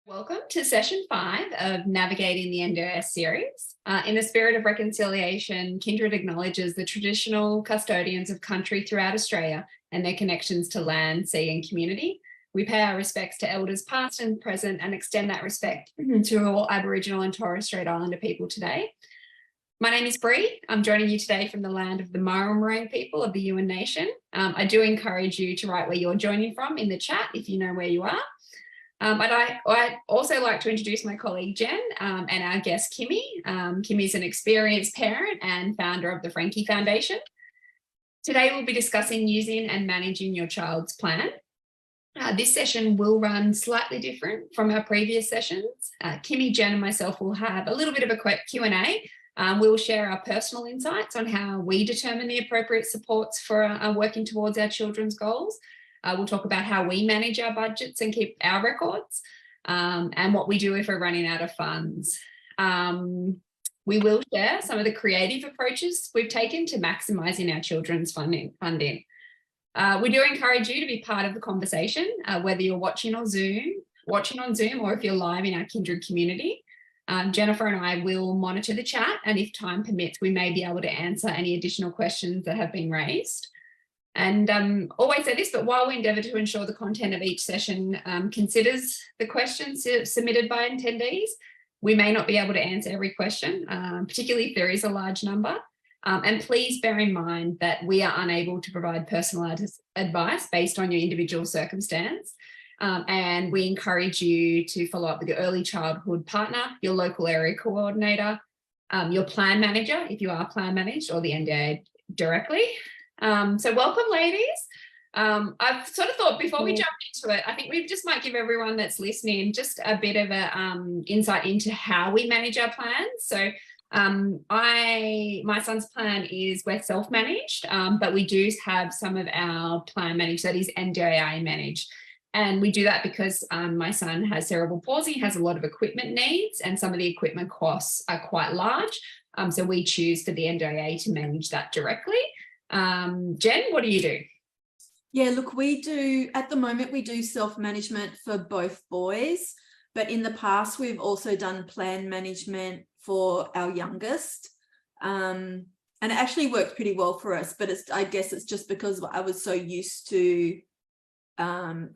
Welcome to session 5 of Navigating the NDIS series. In the spirit of reconciliation, Kindred acknowledges the traditional custodians of country throughout Australia and their connections to land, sea and community. We pay our respects to elders past and present and extend that respect to all Aboriginal and Torres Strait Islander people today. My name is Bree. I'm joining you today from the land of the Murrumbidgee people of the Yuin Nation. I do encourage you to write where you're joining from in the chat if you know where you are. I'd also like to introduce my colleague Jen and our guest Kymie. Kymie is an experienced parent and founder of the Frankie Foundation. Today we'll be discussing using and managing your child's plan. This session will run slightly different from our previous sessions. Kymie, Jen and myself will have a little bit of a quick Q&A. We'll share our personal insights on how we determine the appropriate supports for working towards our children's goals. We'll talk about how we manage our budgets and keep our records and what we do if we're running out of funds. We will share some of the creative approaches we've taken to maximising our children's funding. We do encourage you to be part of the conversation, whether you're watching on Zoom or if you're live in our Kindred community. Jennifer and I will monitor the chat, and if time permits, we may be able to answer any additional questions that have been raised. And always say this, but while we endeavour to ensure the content of each session considers the questions submitted by attendees, we may not be able to answer every question, particularly if there is a large number. And please bear in mind that we are unable to provide personalised advice based on your individual circumstance. And we encourage you to follow up with your early childhood partner, your local area coordinator, your plan manager, if you are plan managed, or the NDIS directly. So welcome, ladies. I've sort of thought before we jump into it, I think we just might give everyone that's listening just a bit of a insight into how we manage our plans. So my son's plan is we're self-managed, but we do have some of our plan managed, that is NDIA managed. And we do that because my son has cerebral palsy, has a lot of equipment needs, and some of the equipment costs are quite large. So we choose for the NDIA to manage that directly. Jen, what do you do? Yeah, look, at the moment we do self-management for both boys, but in the past we've also done plan management for our youngest, and it actually worked pretty well for us, but I guess it's just because I was so used to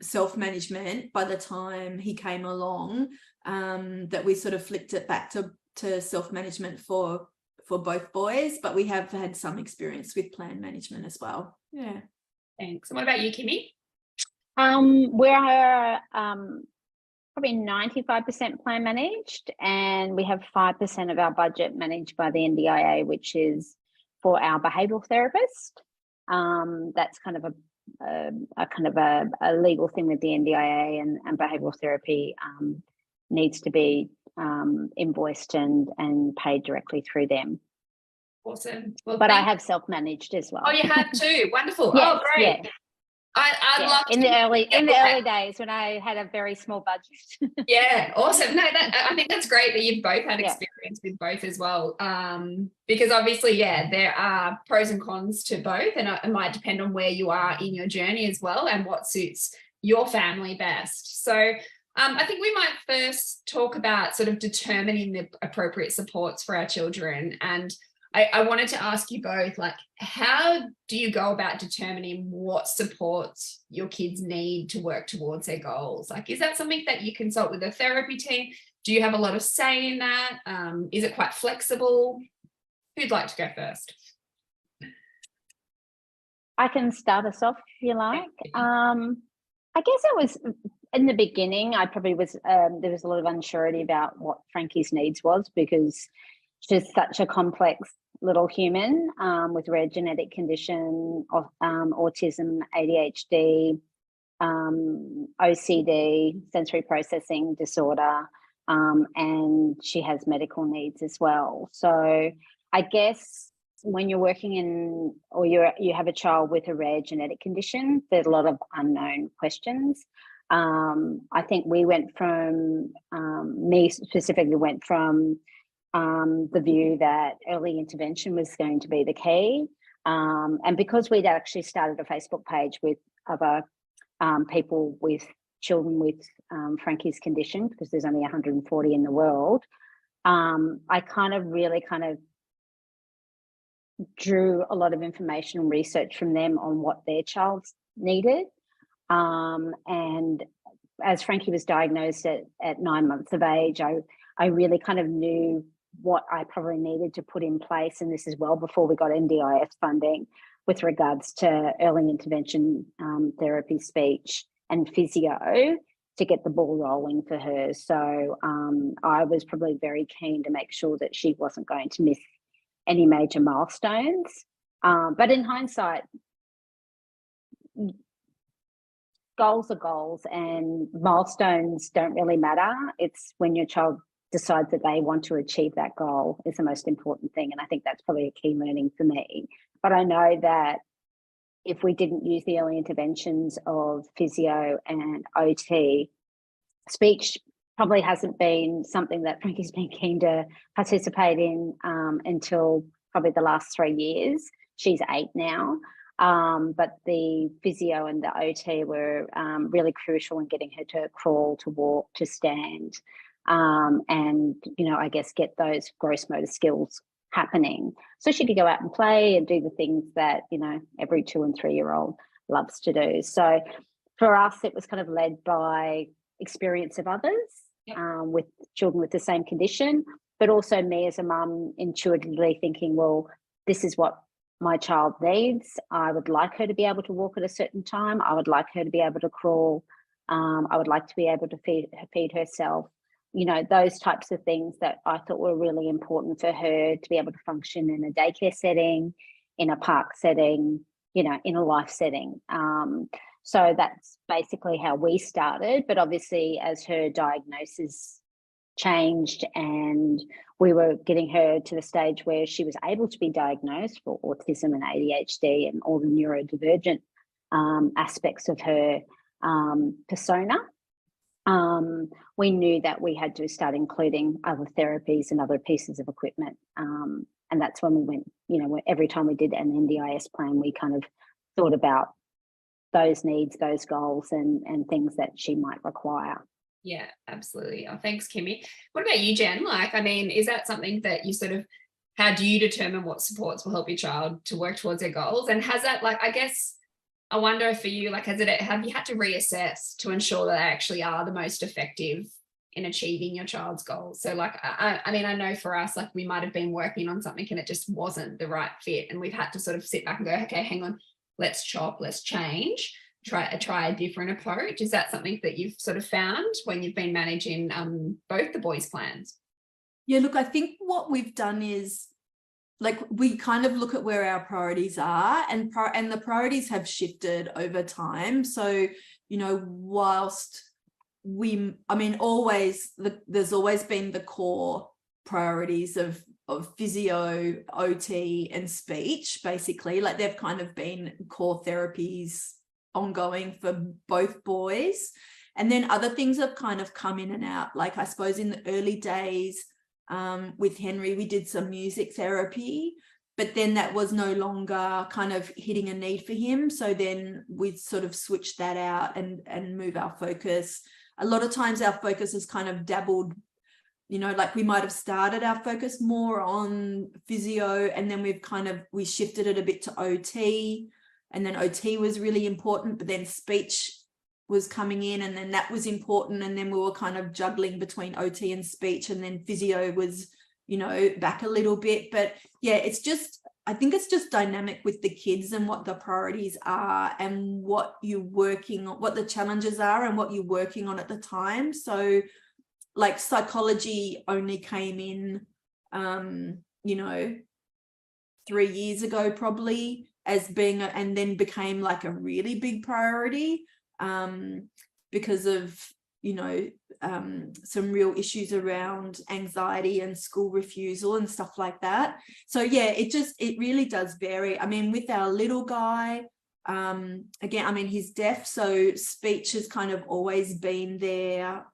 self-management by the time he came along, that we sort of flicked it back to self-management for both boys, but we have had some experience with plan management as well. Yeah. Thanks. And what about you, Kymie? We're probably 95% plan managed, and we have 5% of our budget managed by the NDIA, which is for our behavioural therapist. That's kind of a legal thing with the NDIA, and behavioural therapy needs to be invoiced and paid directly through them. Awesome. Well, but I have self-managed as well. Oh, you have too. Wonderful. Yes, oh, great. Yeah. I'd love to in the early days when I had a very small budget. Yeah, awesome. No, I think that's great that you've both had experience with both as well. Because obviously, there are pros and cons to both, and it might depend on where you are in your journey as well and what suits your family best. So I think we might first talk about sort of determining the appropriate supports for our children. And I wanted to ask you both, like, how do you go about determining what supports your kids need to work towards their goals? Like, is that something that you consult with a therapy team? Do you have a lot of say in that? Is it quite flexible? Who'd like to go first? I can start us off if you like. I guess it was in the beginning, I probably was, there was a lot of unsurety about what Frankie's needs was, because she's such a complex little human with rare genetic condition, autism, ADHD, OCD, sensory processing disorder, and she has medical needs as well. So I guess when you're working in, or you have a child with a rare genetic condition, there's a lot of unknown questions. I think we went from, me specifically went from the view that early intervention was going to be the key. And because we'd actually started a Facebook page with other people with children with Frankie's condition, because there's only 140 in the world, I really drew a lot of information and research from them on what their child needed. And as Frankie was diagnosed at 9 months of age, I really kind of knew what I probably needed to put in place. And this is well before we got NDIS funding with regards to early intervention therapy, speech and physio to get the ball rolling for her. So I was probably very keen to make sure that she wasn't going to miss any major milestones. But in hindsight, goals are goals and milestones don't really matter. It's when your child decides that they want to achieve that goal is the most important thing. And I think that's probably a key learning for me. But I know that if we didn't use the early interventions of physio and OT, speech probably hasn't been something that Frankie's been keen to participate in until probably the last 3 years. She's 8 now. But the physio and the OT were really crucial in getting her to crawl, to walk, to stand, and, I guess get those gross motor skills happening. So she could go out and play and do the things that, every 2 and 3 year old loves to do. So for us, it was kind of led by experience of others with children with the same condition, but also me as a mum intuitively thinking, well, this is what my child needs. I would like her to be able to walk at a certain time. I would like her to be able to crawl. I would like to be able to feed herself. Those types of things that I thought were really important for her to be able to function in a daycare setting, in a park setting, in a life setting. So that's basically how we started. But obviously, as her diagnosis changed and we were getting her to the stage where she was able to be diagnosed for autism and ADHD and all the neurodivergent aspects of her persona, we knew that we had to start including other therapies and other pieces of equipment. And that's when we went, every time we did an NDIS plan, we kind of thought about those needs, those goals and things that she might require. Yeah, absolutely. Oh, thanks, Kymie. What about you, Jen? Is that something that you sort of, how do you determine what supports will help your child to work towards their goals? And has that, I wonder for you, have you had to reassess to ensure that they actually are the most effective in achieving your child's goals? So I know for us, we might have been working on something and it just wasn't the right fit. And we've had to sort of sit back and go, okay, hang on, let's chop, let's change, try a different approach. Is that something that you've sort of found when you've been managing both the boys' plans? Yeah, look, I think what we've done is we kind of look at where our priorities are and the priorities have shifted over time. So, whilst there's always been the core priorities of physio, OT and speech, basically, they've kind of been core therapies ongoing for both boys. And then other things have kind of come in and out. I suppose in the early days, with Henry, we did some music therapy, but then that was no longer kind of hitting a need for him. So then we sort of switched that out and move our focus. A lot of times our focus has kind of dabbled, we might have started our focus more on physio and then we shifted it a bit to OT, and then OT was really important, but then speech was coming in and then that was important, and then we were kind of juggling between OT and speech, and then physio was back a little bit. But yeah, I think it's just dynamic with the kids and what the priorities are and what you're working on, what the challenges are and what you're working on at the time. So psychology only came in 3 years ago probably as being and then became a really big priority because of some real issues around anxiety and school refusal and stuff like that. So yeah, it really does vary. With our little guy, again, he's deaf, so speech has kind of always been there,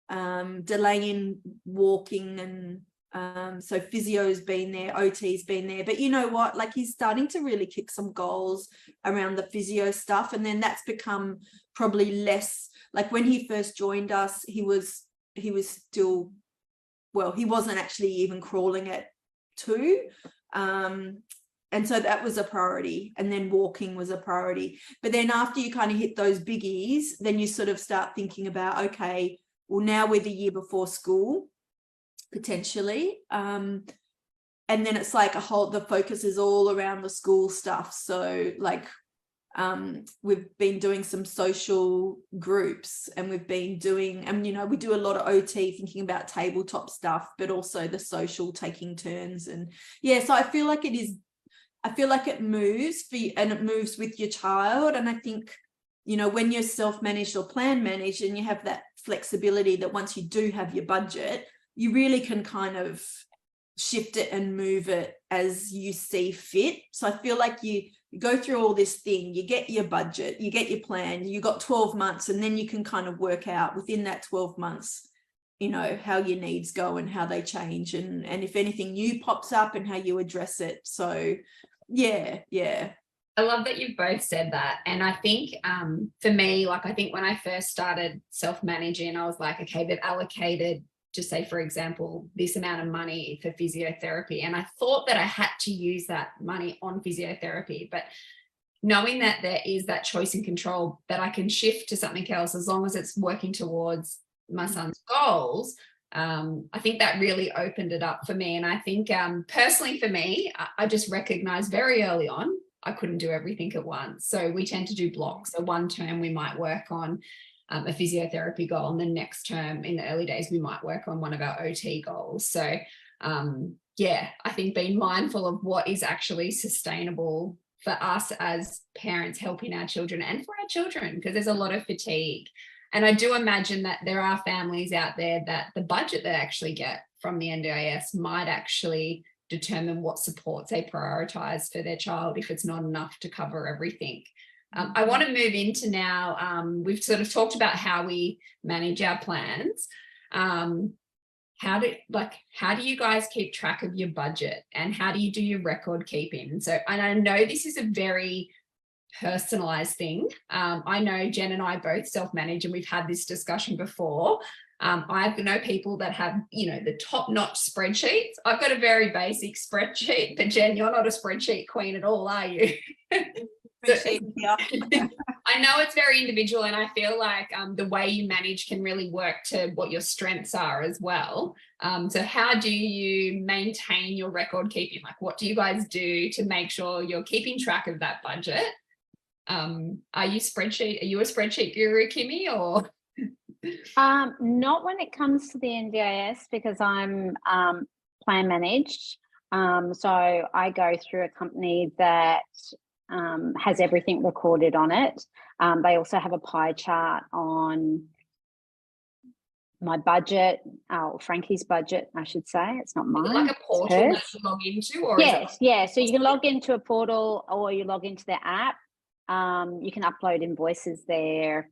delaying walking and So physio's been there, OT's been there, but you know what, like he's starting to really kick some goals around the physio stuff. And then that's become probably less, like when he first joined us, he was still, well, he wasn't actually even crawling at 2. And so that was a priority, and then walking was a priority. But then after you kind of hit those biggies, then you sort of start thinking about, okay, well, now we're the year before school, potentially. And then it's like the focus is all around the school stuff. So like, we've been doing some social groups, and we've been doing, and you know, we do a lot of OT, thinking about tabletop stuff, but also the social, taking turns. And yeah, so I feel like it moves for you, and it moves with your child. And I think, you know, when you're self-managed or plan managed, and you have that flexibility that once you do have your budget, you really can kind of shift it and move it as you see fit. So I feel like you go through all this thing, you get your budget, you get your plan, you got 12 months, and then you can kind of work out within that 12 months, you know, how your needs go and how they change, and if anything new pops up and how you address it. So yeah. I love that you've both said that. And I think for me, like, I think when I first started self-managing, I was like, okay, they've allocated, just say, for example, this amount of money for physiotherapy. And I thought that I had to use that money on physiotherapy, but knowing that there is that choice and control, that I can shift to something else as long as it's working towards my son's goals, I think that really opened it up for me. And I think personally for me, I just recognized very early on, I couldn't do everything at once. So we tend to do blocks. So one term we might work on a physiotherapy goal, and the next term, in the early days, we might work on one of our OT goals. So yeah, I think being mindful of what is actually sustainable for us as parents, helping our children and for our children, because there's a lot of fatigue. And I do imagine that there are families out there that the budget they actually get from the NDIS might actually determine what supports they prioritize for their child if it's not enough to cover everything. I want to move into now, we've sort of talked about how we manage our plans. How do you guys keep track of your budget, and how do you do your record keeping? So, and I know this is a very personalized thing. I know Jen and I both self-manage, and we've had this discussion before. I know people that have, you know, the top-notch spreadsheets. I've got a very basic spreadsheet, but Jen, you're not a spreadsheet queen at all, are you? I know it's very individual, and I feel like the way you manage can really work to what your strengths are as well. So how do you maintain your record keeping? Like, what do you guys do to make sure you're keeping track of that budget? Are you a spreadsheet guru, Kymie, or? Not when it comes to the NDIS, because I'm plan managed. So I go through a company that has everything recorded on it. They also have a pie chart on my budget, Frankie's budget, I should say. It's not mine. Like a portal that you log into? Or yes, yeah. So you can log into a portal, or you log into the app. You can upload invoices there.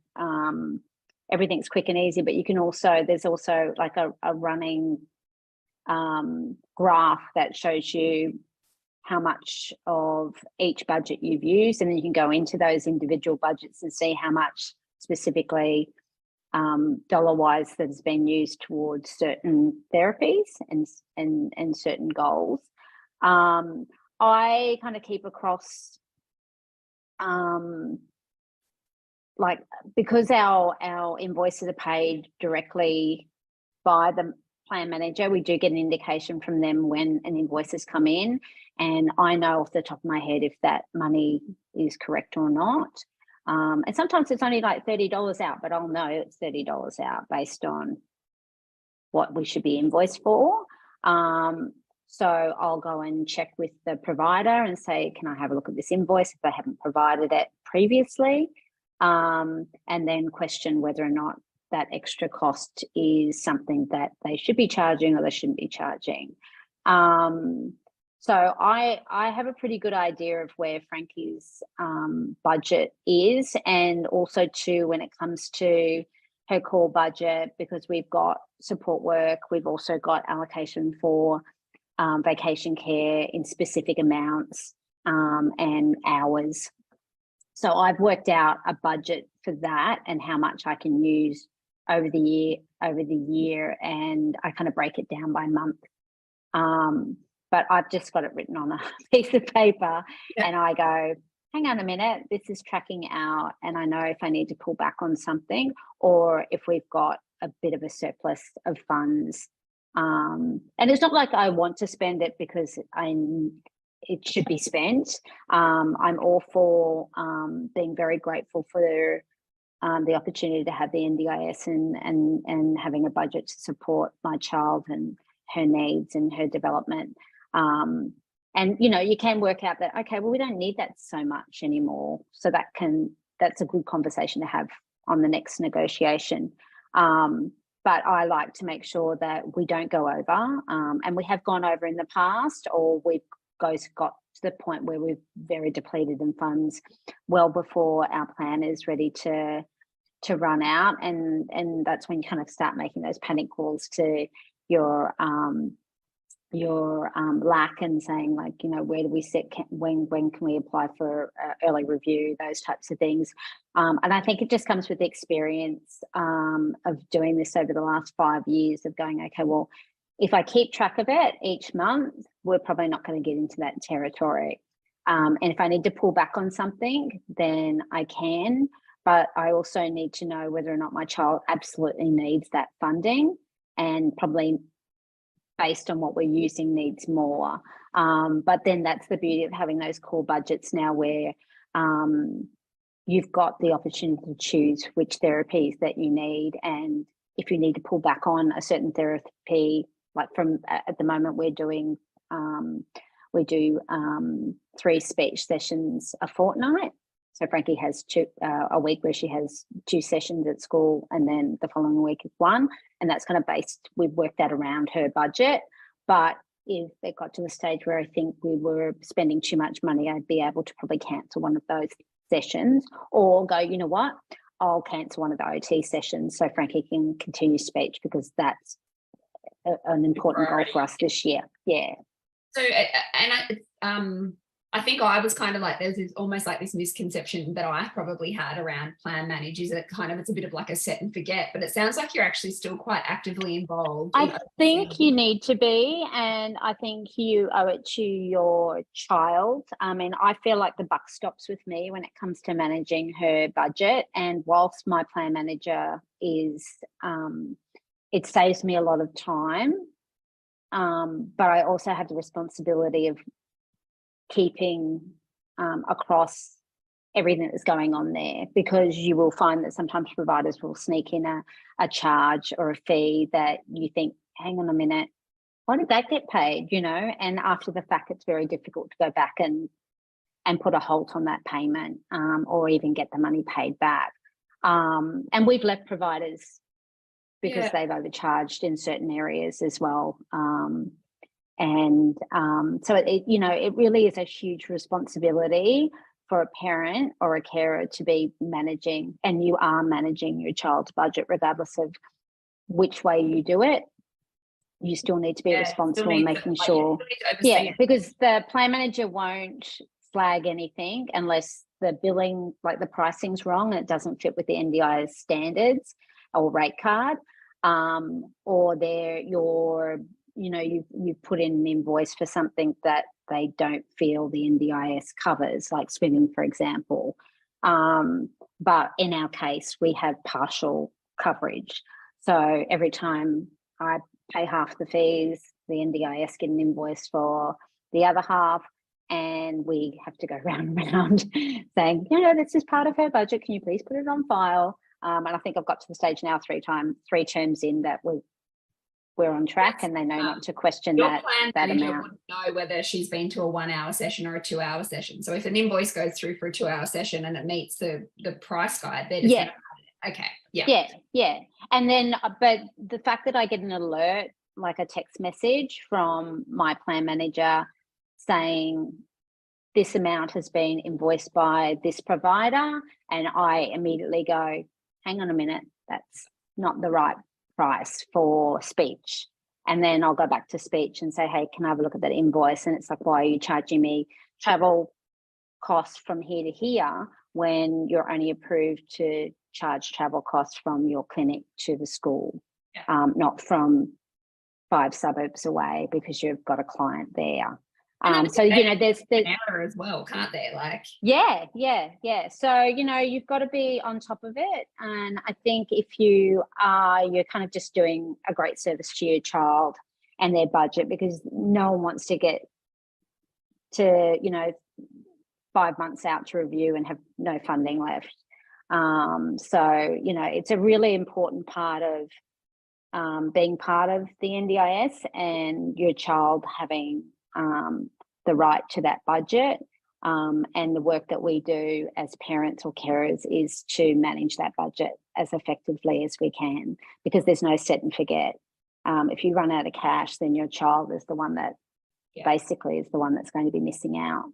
Everything's quick and easy, but you can also, there's also like a running graph that shows you how much of each budget you've used, and then you can go into those individual budgets and see how much specifically dollar-wise that has been used towards certain therapies and certain goals. I kind of keep across, like, because our invoices are paid directly by the plan manager, we do get an indication from them when an invoice has come in, and I know off the top of my head if that money is correct or not. And sometimes it's only like $30 out, but I'll know it's $30 out based on what we should be invoiced for. So I'll go and check with the provider and say, can I have a look at this invoice if they haven't provided it previously? And then question whether or not that extra cost is something that they should be charging or they shouldn't be charging. So I have a pretty good idea of where Frankie's budget is, and also too when it comes to her core budget, because we've got support work, we've also got allocation for vacation care in specific amounts and hours. So I've worked out a budget for that and how much I can use over the year, and I kind of break it down by month. But I've just got it written on a piece of paper, and I go, hang on a minute, this is tracking out, and I know if I need to pull back on something, or if we've got a bit of a surplus of funds. And it's not like I want to spend it because it should be spent. I'm all for being very grateful for the opportunity to have the NDIS and having a budget to support my child and her needs and her development. And you can work out that, okay, well, we don't need that so much anymore. So that's a good conversation to have on the next negotiation. But I like to make sure that we don't go over, and we have gone over in the past, or we've got to the point where we're very depleted in funds well before our plan is ready to run out, and that's when you kind of start making those panic calls to your LAC and saying, like, where do we set, when can we apply for early review, those types of things. And I think it just comes with the experience of doing this over the last 5 years of going, okay, well, if I keep track of it each month, we're probably not going to get into that territory. And if I need to pull back on something, then I can, but I also need to know whether or not my child absolutely needs that funding, and probably based on what we're using needs more. But then that's the beauty of having those core budgets now, where you've got the opportunity to choose which therapies that you need. And if you need to pull back on a certain therapy, like at the moment we do 3 speech sessions a fortnight. So Frankie has a week where she has 2 sessions at school, and then the following week is 1. And that's kind of we've worked that around her budget. But if it got to a stage where I think we were spending too much money, I'd be able to probably cancel one of those sessions, or go, you know what, I'll cancel one of the OT sessions so Frankie can continue speech, because that's an important goal for us this year. Yeah. So, and I think I was kind of like, there's almost like this misconception that I probably had around plan manage, is that it's a bit of like a set and forget, but it sounds like you're actually still quite actively involved. I think you need to be, and I think you owe it to your child. I mean, I feel like the buck stops with me when it comes to managing her budget, and whilst my plan manager is, it saves me a lot of time, but I also have the responsibility of keeping across everything that's going on there, because you will find that sometimes providers will sneak in a charge or a fee that you think, hang on a minute, why did that get paid? And after the fact, it's very difficult to go back and put a halt on that payment, or even get the money paid back. And we've left providers because they've overcharged in certain areas as well. So it really is a huge responsibility for a parent or a carer to be managing, and you are managing your child's budget regardless of which way you do it. You still need to be responsible and making sure. Because the plan manager won't flag anything unless the billing, like the pricing's wrong and it doesn't fit with the NDIS standards or rate card, or you've put in an invoice for something that they don't feel the NDIS covers, like swimming, for example. But in our case, we have partial coverage. So every time I pay half the fees, the NDIS get an invoice for the other half, and we have to go round and round saying, this is part of her budget. Can you please put it on file? And I think I've got to the stage now 3 terms in that we're on track, and they know not to question that amount. Wouldn't know whether she's been to a 1-hour session or a 2-hour session. So if an invoice goes through for a 2-hour session and it meets the price guide, they're just okay. Yeah. And then, but the fact that I get an alert, like a text message from my plan manager saying this amount has been invoiced by this provider, and I immediately go, hang on a minute, not the right price for speech. And then I'll go back to speech and say, hey, can I have a look at that invoice? And it's like, why are you charging me travel costs from here to here when you're only approved to charge travel costs from your clinic to the school, not from 5 suburbs away because you've got a client there. So, you know, there's an error as well, can't they? Like, yeah. So, you know, you've got to be on top of it. And I think if you're kind of just doing a great service to your child and their budget, because no one wants to get to, you know, 5 months out to review and have no funding left. So, you know, it's a really important part of being part of the NDIS and your child having the right to that budget. And the work that we do as parents or carers is to manage that budget as effectively as we can, because there's no set and forget. If you run out of cash, then your child is the one that basically is the one that's going to be missing out.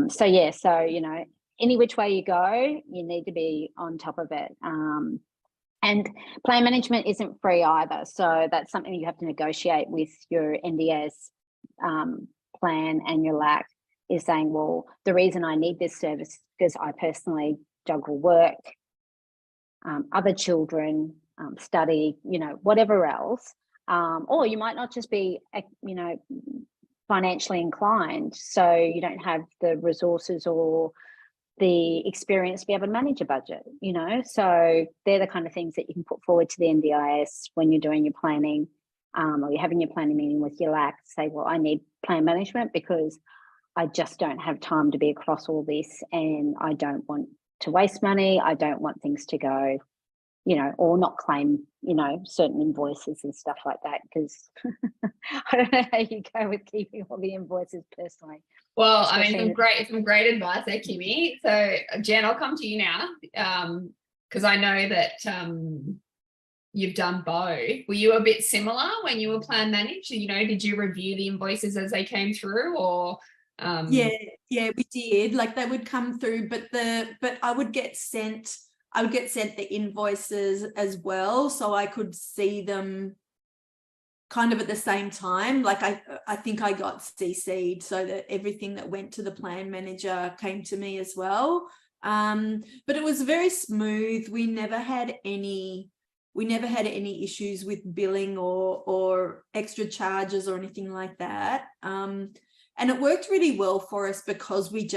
So, you know, any which way you go, you need to be on top of it. And plan management isn't free either. So that's something you have to negotiate with your NDIS plan and your LAC, is saying, well, the reason I need this service because I personally juggle work, other children, study, you know, whatever else. Or you might not just be, you know, financially inclined, so you don't have the resources or the experience to be able to manage a budget, you know. So they're the kind of things that you can put forward to the NDIS when you're doing your planning, or you're having your planning meeting with your LAC. Say, well, I need plan management because I just don't have time to be across all this, and I don't want to waste money. I don't want things to go, you know, or not claim, you know, certain invoices and stuff like that, because I don't know how you go with keeping all the invoices personally. Well, I mean, some great advice there, Kymie. So, Jen, I'll come to you now, because I know that you've done both. Were you a bit similar when you were plan managed? You know, did you review the invoices as they came through, or? Yeah, we did. Like, they would come through, but I would get sent the invoices as well, so I could see them kind of at the same time. Like, I think I got CC'd so that everything that went to the plan manager came to me as well. But it was very smooth. We never had any issues with billing or extra charges or anything like that. And it worked really well for us because we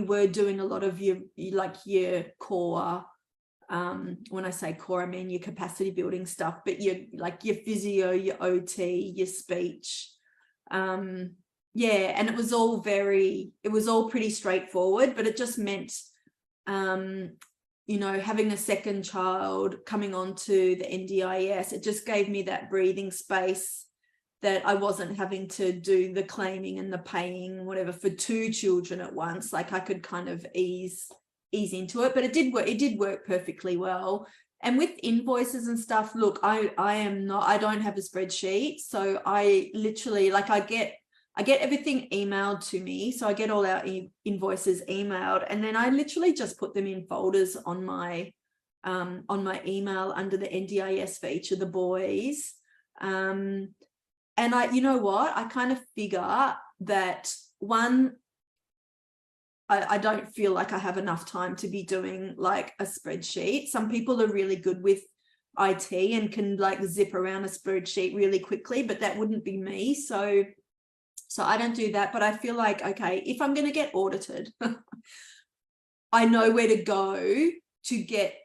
were doing a lot of your core. When I say core, I mean your capacity building stuff, but your physio, your OT, your speech. And it was all pretty straightforward, but it just meant, you know, having a second child coming onto the NDIS, it just gave me that breathing space that I wasn't having to do the claiming and the paying, whatever, for 2 children at once. Like, I could kind of ease into it, but it did work perfectly well. And with invoices and stuff, look, I don't have a spreadsheet, so I literally, like, I get everything emailed to me, so I get all our invoices emailed, and then I literally just put them in folders on my email under the NDIS for each of the boys. And you know what, I kind of figure that, one, I don't feel like I have enough time to be doing like a spreadsheet. Some people are really good with IT and can like zip around a spreadsheet really quickly, but that wouldn't be me. So I don't do that. But I feel like, okay, if I'm going to get audited, I know where to go to get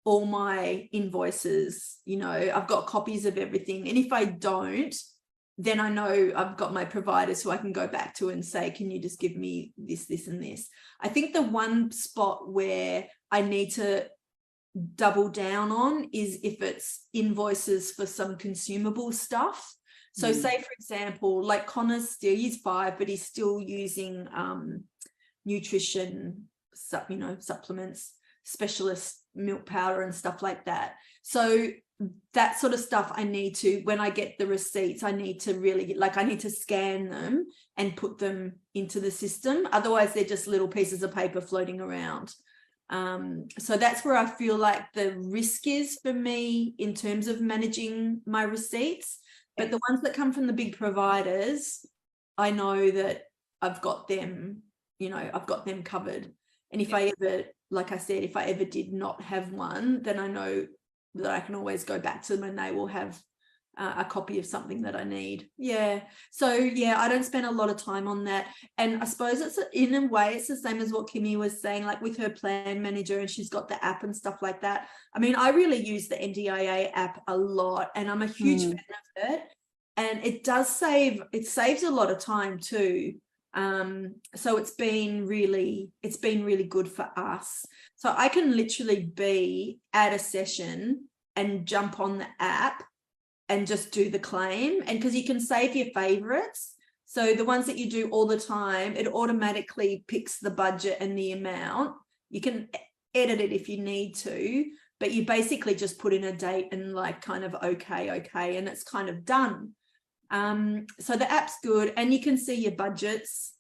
all my invoices. You know, I've got copies of everything. And if I don't, then I know I've got my providers who I can go back to and say, can you just give me this, this, and this? I think the one spot where I need to double down on is if it's invoices for some consumable stuff. So say, for example, like Connor's he's 5, but he's still using nutrition, you know, supplements, specialist milk powder and stuff like that. So that sort of stuff I need to, when I get the receipts, I need to really, like, I need to scan them and put them into the system. Otherwise, they're just little pieces of paper floating around. So that's where I feel like the risk is for me in terms of managing my receipts. But the ones that come from the big providers, I know that I've got them, you know, I've got them covered. And if I ever, like I said, if I ever did not have one, then I know that I can always go back to them and they will have a copy of something that I need. Yeah. So yeah, I don't spend a lot of time on that. And I suppose it's in a way, it's the same as what Kymie was saying, like with her plan manager, and she's got the app and stuff like that. I mean, I really use the NDIA app a lot, and I'm a huge fan of it. And it saves a lot of time too. So it's been really good for us. So I can literally be at a session and jump on the app and just do the claim. And because you can save your favorites, so the ones that you do all the time, it automatically picks the budget and the amount. You can edit it if you need to, but you basically just put in a date and like kind of okay, and it's kind of done. So the app's good, and you can see your budgets,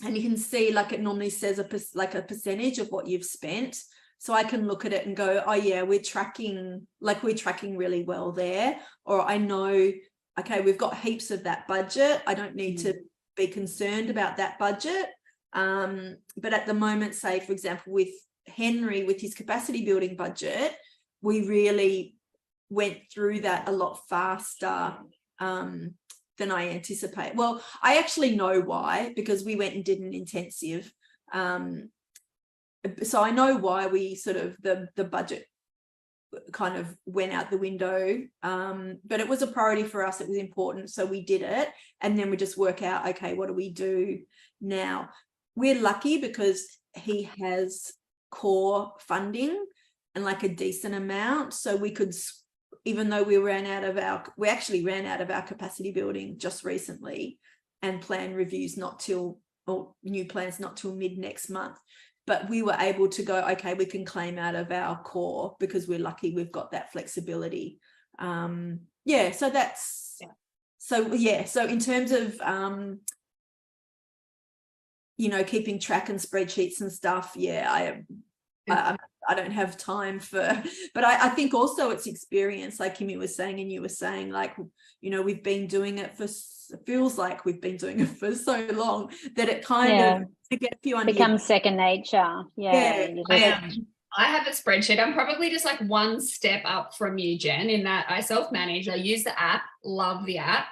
and you can see, like, it normally says a percentage of what you've spent. So I can look at it and go, oh yeah, we're tracking really well there. Or I know, okay, we've got heaps of that budget. I don't need to be concerned about that budget. But at the moment, say, for example, with Henry, with his capacity building budget, we really went through that a lot faster than I anticipate. Well, I actually know why, because we went and did an intensive. So I know why we sort of, the budget kind of went out the window, but it was a priority for us. It was important, so we did it. And then we just work out, okay, what do we do now? We're lucky because he has core funding and like a decent amount, so we could, even though we actually ran out of our capacity building just recently, and plan reviews new plans not till mid next month. But we were able to go, okay, we can claim out of our core because we're lucky we've got that flexibility. So in terms of, keeping track and spreadsheets and stuff, I don't have time for, but I think also it's experience, like Kymie was saying, and you were saying, like, we've been doing it feels like we've been doing it for so long that it kind of, to get a few on becomes second nature. I have a spreadsheet. I'm probably just like one step up from you, Jen, in that I self-manage. I use the app, love the app.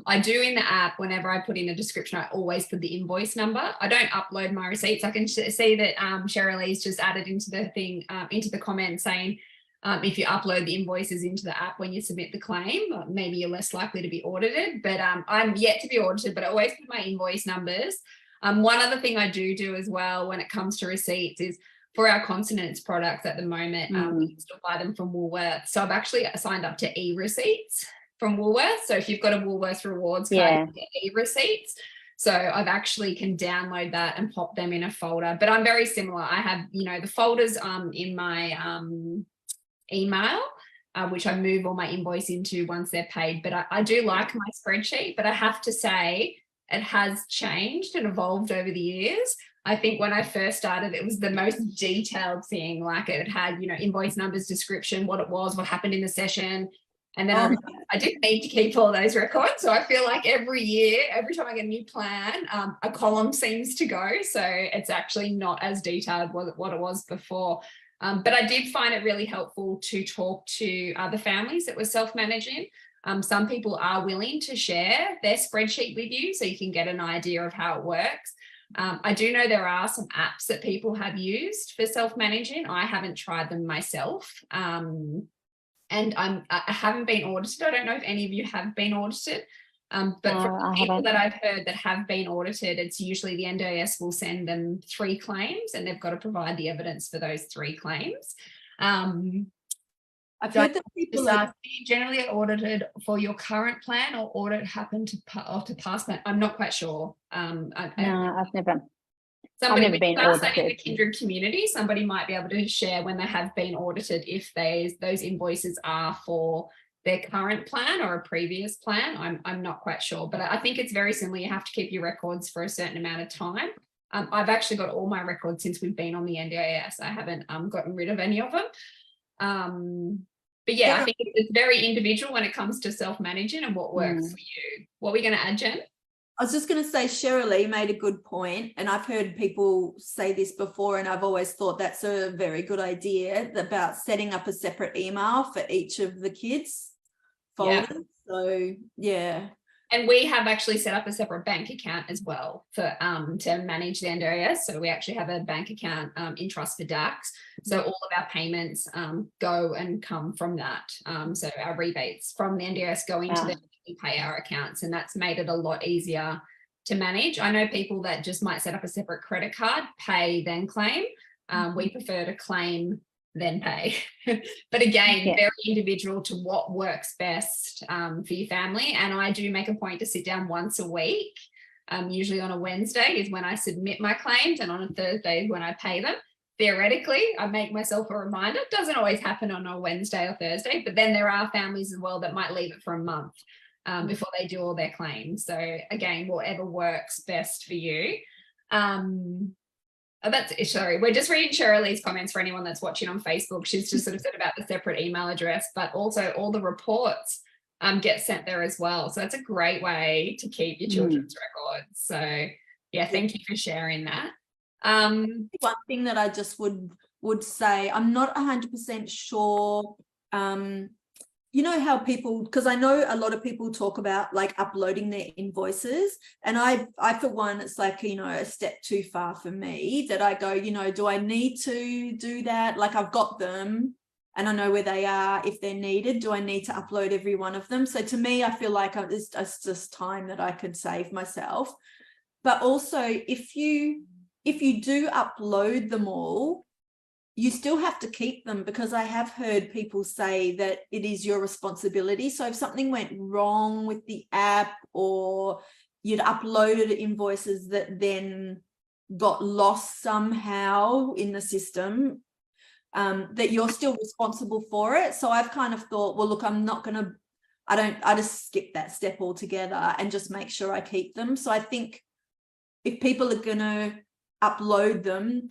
I do in the app, whenever I put in a description, I always put the invoice number. I don't upload my receipts. I can see that Cherylee's just added into the thing, into the comment saying, if you upload the invoices into the app when you submit the claim, maybe you're less likely to be audited. But I'm yet to be audited, but I always put my invoice numbers. One other thing I do as well when it comes to receipts is, for our continence products at the moment, we can still buy them from Woolworths. So I've actually signed up to e-receipts from Woolworths. So if you've got a Woolworths rewards card, you get e-receipts. So I've actually can download that and pop them in a folder. But I'm very similar. I have, the folders in my email, which I move all my invoice into once they're paid. But I do like my spreadsheet, but I have to say it has changed and evolved over the years. I think when I first started, it was the most detailed thing. Like, it had, invoice numbers, description, what it was, what happened in the session. And then I didn't need to keep all those records. So I feel like every year, every time I get a new plan, a column seems to go. So it's actually not as detailed what it was before. But I did find it really helpful to talk to other families that were self-managing. Some people are willing to share their spreadsheet with you so you can get an idea of how it works. I do know there are some apps that people have used for self-managing. I haven't tried them myself. And I haven't been audited. I don't know if any of you have been audited, but from people that I've heard that have been audited, it's usually the NDIS will send them 3 claims and they've got to provide the evidence for those 3 claims. I've heard that people are generally audited for your current plan, or audit happened to past plan. I'm not quite sure. No, I've never. Somebody I've never been audited. In the kindred community, somebody might be able to share when they have been audited if those invoices are for their current plan or a previous plan. I'm not quite sure, but I think it's very similar. You have to keep your records for a certain amount of time. I've actually got all my records since we've been on the NDIS. I haven't gotten rid of any of them. But yeah, I think it's very individual when it comes to self-managing and what works for you. What are we going to add, Jen? I was just going to say, Cheryl Lee made a good point, and I've heard people say this before, and I've always thought that's a very good idea about setting up a separate email for each of the kids' folders. Yeah. So, yeah. And we have actually set up a separate bank account as well for to manage the NDIS. So we actually have a bank account in trust for DAX. So all of our payments go and come from that. So our rebates from the NDIS go into the we pay our accounts, and that's made it a lot easier to manage. I know people that just might set up a separate credit card, pay then claim. We prefer to claim then pay. But again, very individual to what works best for your family. And I do make a point to sit down once a week. Usually on a Wednesday is when I submit my claims, and on a Thursday is when I pay them. Theoretically, I make myself a reminder. It doesn't always happen on a Wednesday or Thursday, but then there are families as well that might leave it for a month before they do all their claims. So again, whatever works best for you. Sorry, we're just reading Cheryl Lee's comments for anyone that's watching on Facebook. She's just sort of said about the separate email address, but also all the reports get sent there as well. So that's a great way to keep your children's records. So yeah, thank you for sharing that. One thing that I just would say, I'm not 100% sure. You know how people, because I know a lot of people talk about like uploading their invoices, and I for one, it's like, you know, a step too far for me, that I go, you know, do I need to do that? Like, I've got them and I know where they are if they're needed. Do I need to upload every one of them? So to me, I feel like it's just time that I could save myself. But also, if you do upload them all, you still have to keep them, because I have heard people say that it is your responsibility. So if something went wrong with the app, or you'd uploaded invoices that then got lost somehow in the system, that you're still responsible for it. So I've kind of thought, well, look, I just skip that step altogether and just make sure I keep them. So I think if people are going to upload them,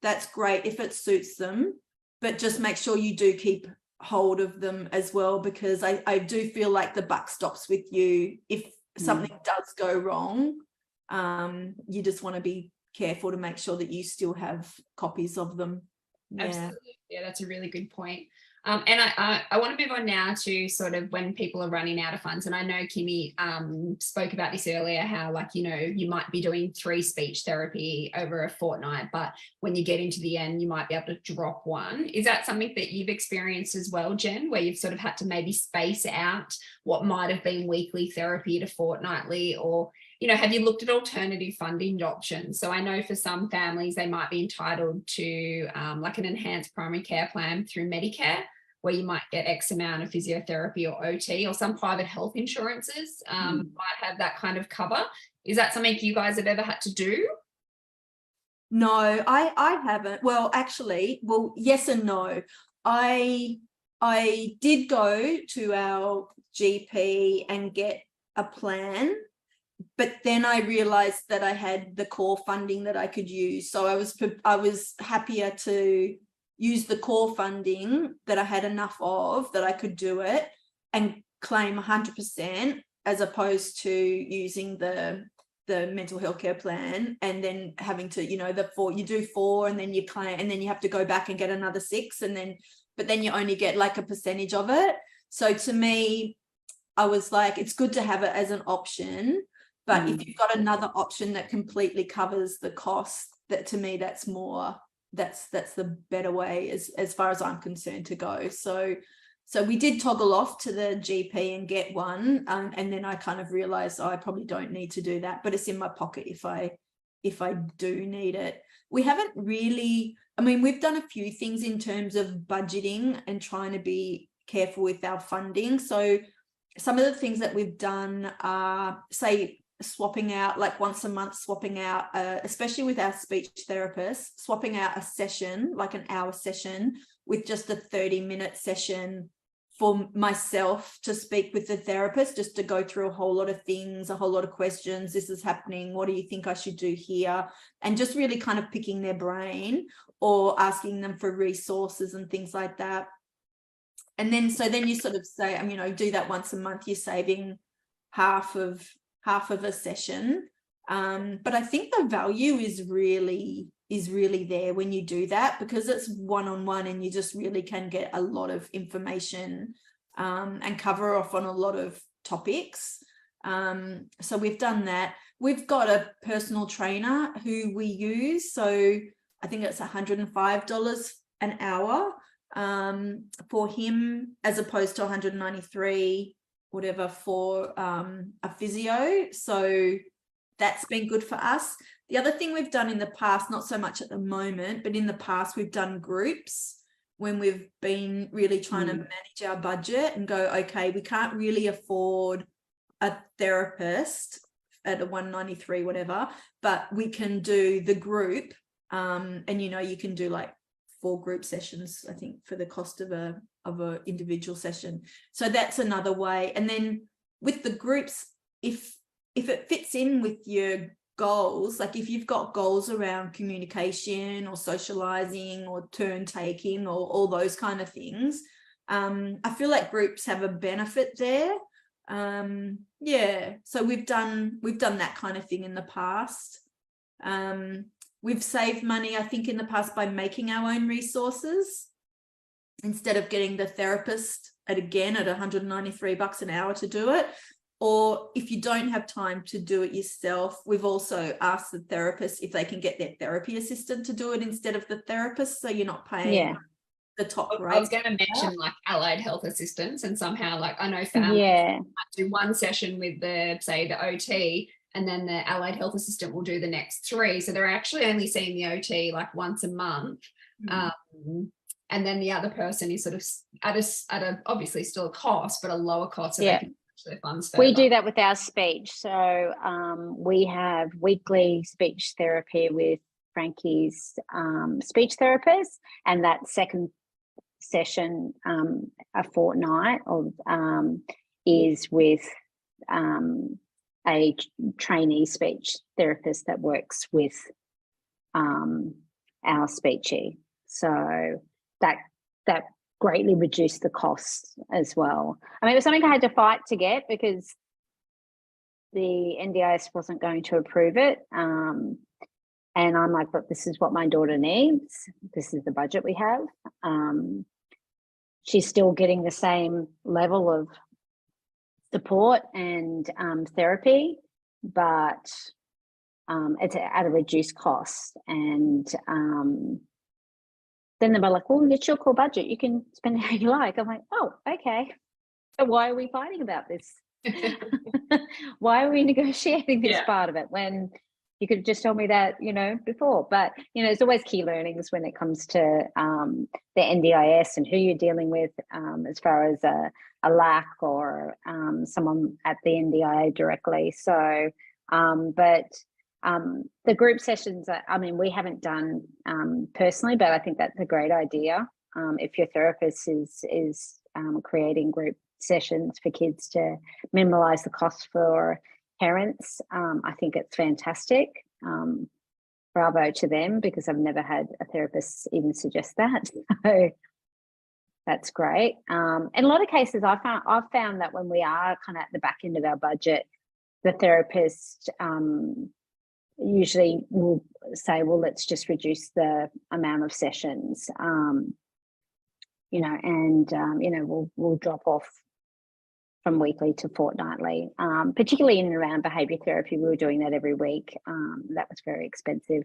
that's great if it suits them, but just make sure you do keep hold of them as well, because I do feel like the buck stops with you. If something does go wrong, you just want to be careful to make sure that you still have copies of them. Absolutely. Yeah, that's a really good point. And I want to move on now to sort of when people are running out of funds. And I know Kymie spoke about this earlier, how, like, you know, you might be doing 3 speech therapy over a fortnight, but when you get into the end, you might be able to drop one. Is that something that you've experienced as well, Jen, where you've sort of had to maybe space out what might have been weekly therapy to fortnightly? Or, you know, have you looked at alternative funding options? So I know for some families, they might be entitled to like an enhanced primary care plan through Medicare, where you might get X amount of physiotherapy or OT, or some private health insurances might have that kind of cover. Is that something you guys have ever had to do? No, I haven't. Well, actually, yes and no. I did go to our GP and get a plan, but then I realized that I had the core funding that I could use. So I was happier to use the core funding that I had enough of, that I could do it and claim 100%, as opposed to using the mental health care plan and then having to, you know, you do 4 and then you claim, and then you have to go back and get another 6, but then you only get like a percentage of it. So to me, I was like, it's good to have it as an option, but if you've got another option that completely covers the cost, that to me, that's the better way as far as I'm concerned to go. So we did toggle off to the GP and get one, and then I kind of realized, I probably don't need to do that, but it's in my pocket if I do need it. We haven't really, I mean, we've done a few things in terms of budgeting and trying to be careful with our funding. So some of the things that we've done are, say, swapping out, like once a month, swapping out, especially with our speech therapist, swapping out a session, like an hour session, with just a 30-minute session for myself to speak with the therapist, just to go through a whole lot of things, a whole lot of questions. This is happening. What do you think I should do here? And just really kind of picking their brain or asking them for resources and things like that. And then, so then you sort of say, you know, do that once a month, you're saving half of a session. But I think the value is really there when you do that, because it's one-on-one and you just really can get a lot of information and cover off on a lot of topics. So we've done that. We've got a personal trainer who we use. So I think it's $105 an hour for him, as opposed to $193 whatever for a physio. So that's been good for us. The other thing we've done in the past, not so much at the moment, but in the past we've done groups when we've been really trying to manage our budget and go, okay, we can't really afford a therapist at a $193 whatever, but we can do the group. And you know, you can do like 4 group sessions, I think, for the cost of a individual session. So that's another way. And then with the groups, if it fits in with your goals, like if you've got goals around communication or socializing or turn taking or all those kind of things, I feel like groups have a benefit there. Yeah, so we've done that kind of thing in the past. We've saved money, I think, in the past by making our own resources instead of getting the therapist at $193 an hour to do it. Or if you don't have time to do it yourself, we've also asked the therapist if they can get their therapy assistant to do it instead of the therapist, so you're not paying the top rate. I was going to mention like allied health assistants, and somehow, like, I know families might do one session with the, say, the OT, and then the allied health assistant will do the next 3. So they're actually only seeing the OT like once a month. And then the other person is sort of at a obviously still a cost, but a lower cost. So they can their funds further. We do that with our speech. So we have weekly speech therapy with Frankie's speech therapist, and that second session a fortnight of is with a trainee speech therapist that works with our speechy. So that greatly reduced the costs as well. I mean, it was something I had to fight to get because the NDIS wasn't going to approve it. And I'm like, look, this is what my daughter needs. This is the budget we have. She's still getting the same level of support and therapy, but it's at a reduced cost. And then they were like, well, it's your core budget. You can spend it how you like. I'm like, oh, okay. So why are we fighting about this? Why are we negotiating this part of it when you could have just told me that, you know, before? But, you know, there's always key learnings when it comes to the NDIS and who you're dealing with as far as a LAC or someone at the NDIA directly. So, the group sessions, I mean, we haven't done personally, but I think that's a great idea. If your therapist is creating group sessions for kids to minimise the cost for parents, I think it's fantastic. Bravo to them, because I've never had a therapist even suggest that. So that's great. In a lot of cases, I've found that when we are kind of at the back end of our budget, the therapist usually will say, well, let's just reduce the amount of sessions, you know, and, you know, we'll drop off from weekly to fortnightly, particularly in and around behaviour therapy. We were doing that every week. That was very expensive.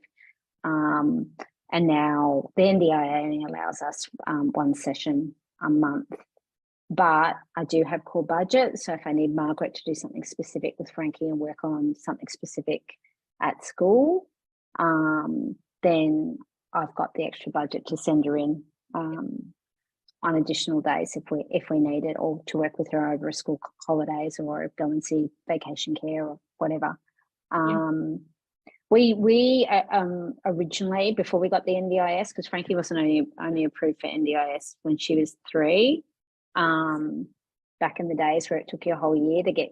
And now the NDIA only allows us 1 session a month. But I do have core budget. So if I need Margaret to do something specific with Frankie and work on something specific at school, then I've got the extra budget to send her in on additional days if we need it, or to work with her over a school holidays or go and see vacation care or whatever. We originally, before we got the NDIS, because Frankie wasn't only approved for NDIS when she was 3, back in the days where it took you a whole year to get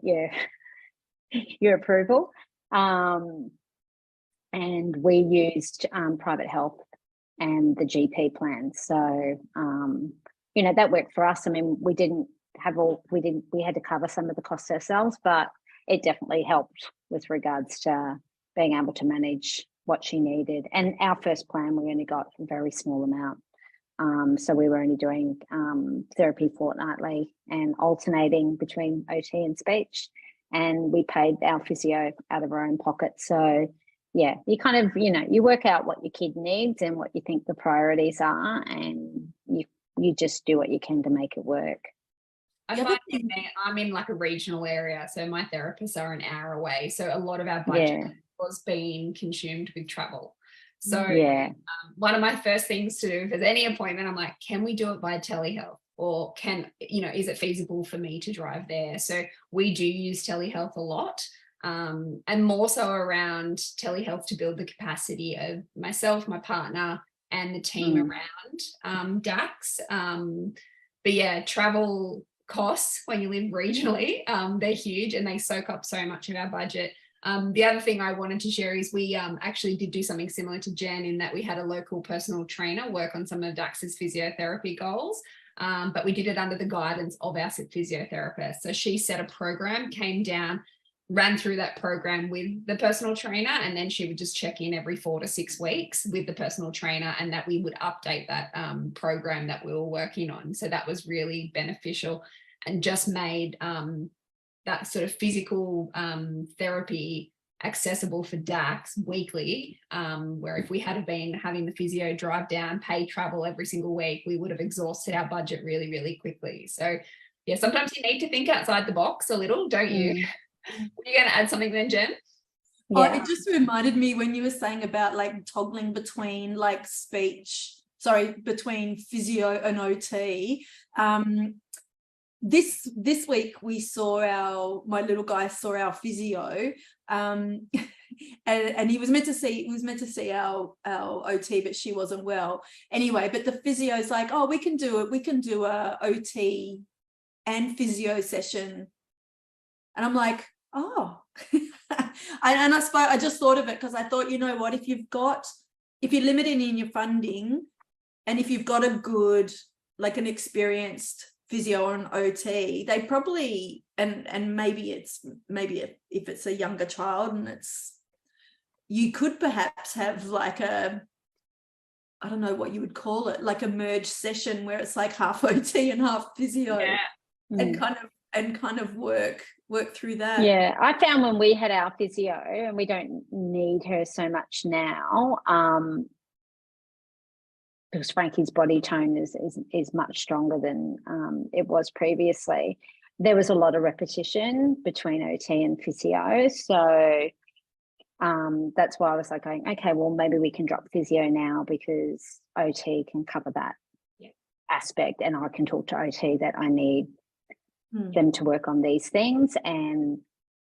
your approval. And we used private health and the GP plan. So, you know, that worked for us. I mean, we had to cover some of the costs ourselves, but it definitely helped with regards to being able to manage what she needed. And our first plan, we only got a very small amount. So we were only doing therapy fortnightly and alternating between OT and speech. And we paid our physio out of our own pocket. So yeah, you kind of, you know, you work out what your kid needs and what you think the priorities are, and you just do what you can to make it work. I find I'm in like a regional area, so my therapists are an hour away. So a lot of our budget was being consumed with travel. So one of my first things to do, if there's any appointment, I'm like, can we do it by telehealth? Or is it feasible for me to drive there? So we do use telehealth a lot, and more so around telehealth to build the capacity of myself, my partner, and the team around DACs. But yeah, travel costs when you live regionally, they're huge and they soak up so much of our budget. The other thing I wanted to share is we actually did do something similar to Jen in that we had a local personal trainer work on some of DACS's physiotherapy goals, but we did it under the guidance of our physiotherapist. So she set a program, came down, ran through that program with the personal trainer, and then she would just check in every 4 to 6 weeks with the personal trainer, and that we would update that program that we were working on. So that was really beneficial and just made that sort of physical therapy accessible for DACs weekly, where if we had been having the physio drive down, pay travel every single week, we would have exhausted our budget really, really quickly. So yeah, sometimes you need to think outside the box a little, don't you? Were you going to add something then, Jen? Oh, it just reminded me when you were saying about like toggling between like between physio and OT. This week we saw my little guy saw our physio, and he was meant to see our OT, but she wasn't well anyway. But the physio's like, oh, we can do a OT and physio session, and I'm like, oh. I just thought of it because I thought, you know what, if you're limited in your funding, and if you've got a good, like an experienced physio or an OT, they probably, and maybe if it's a younger child, and you could perhaps have like I don't know what you would call it, like a merge session where it's like half OT and half physio, and kind of work through that. Yeah, I found when we had our physio, and we don't need her so much now, because Frankie's body tone is much stronger than it was previously. There was a lot of repetition between OT and physio. So that's why I was like going, okay, well, maybe we can drop physio now because OT can cover that aspect, and I can talk to OT that I need them to work on these things, and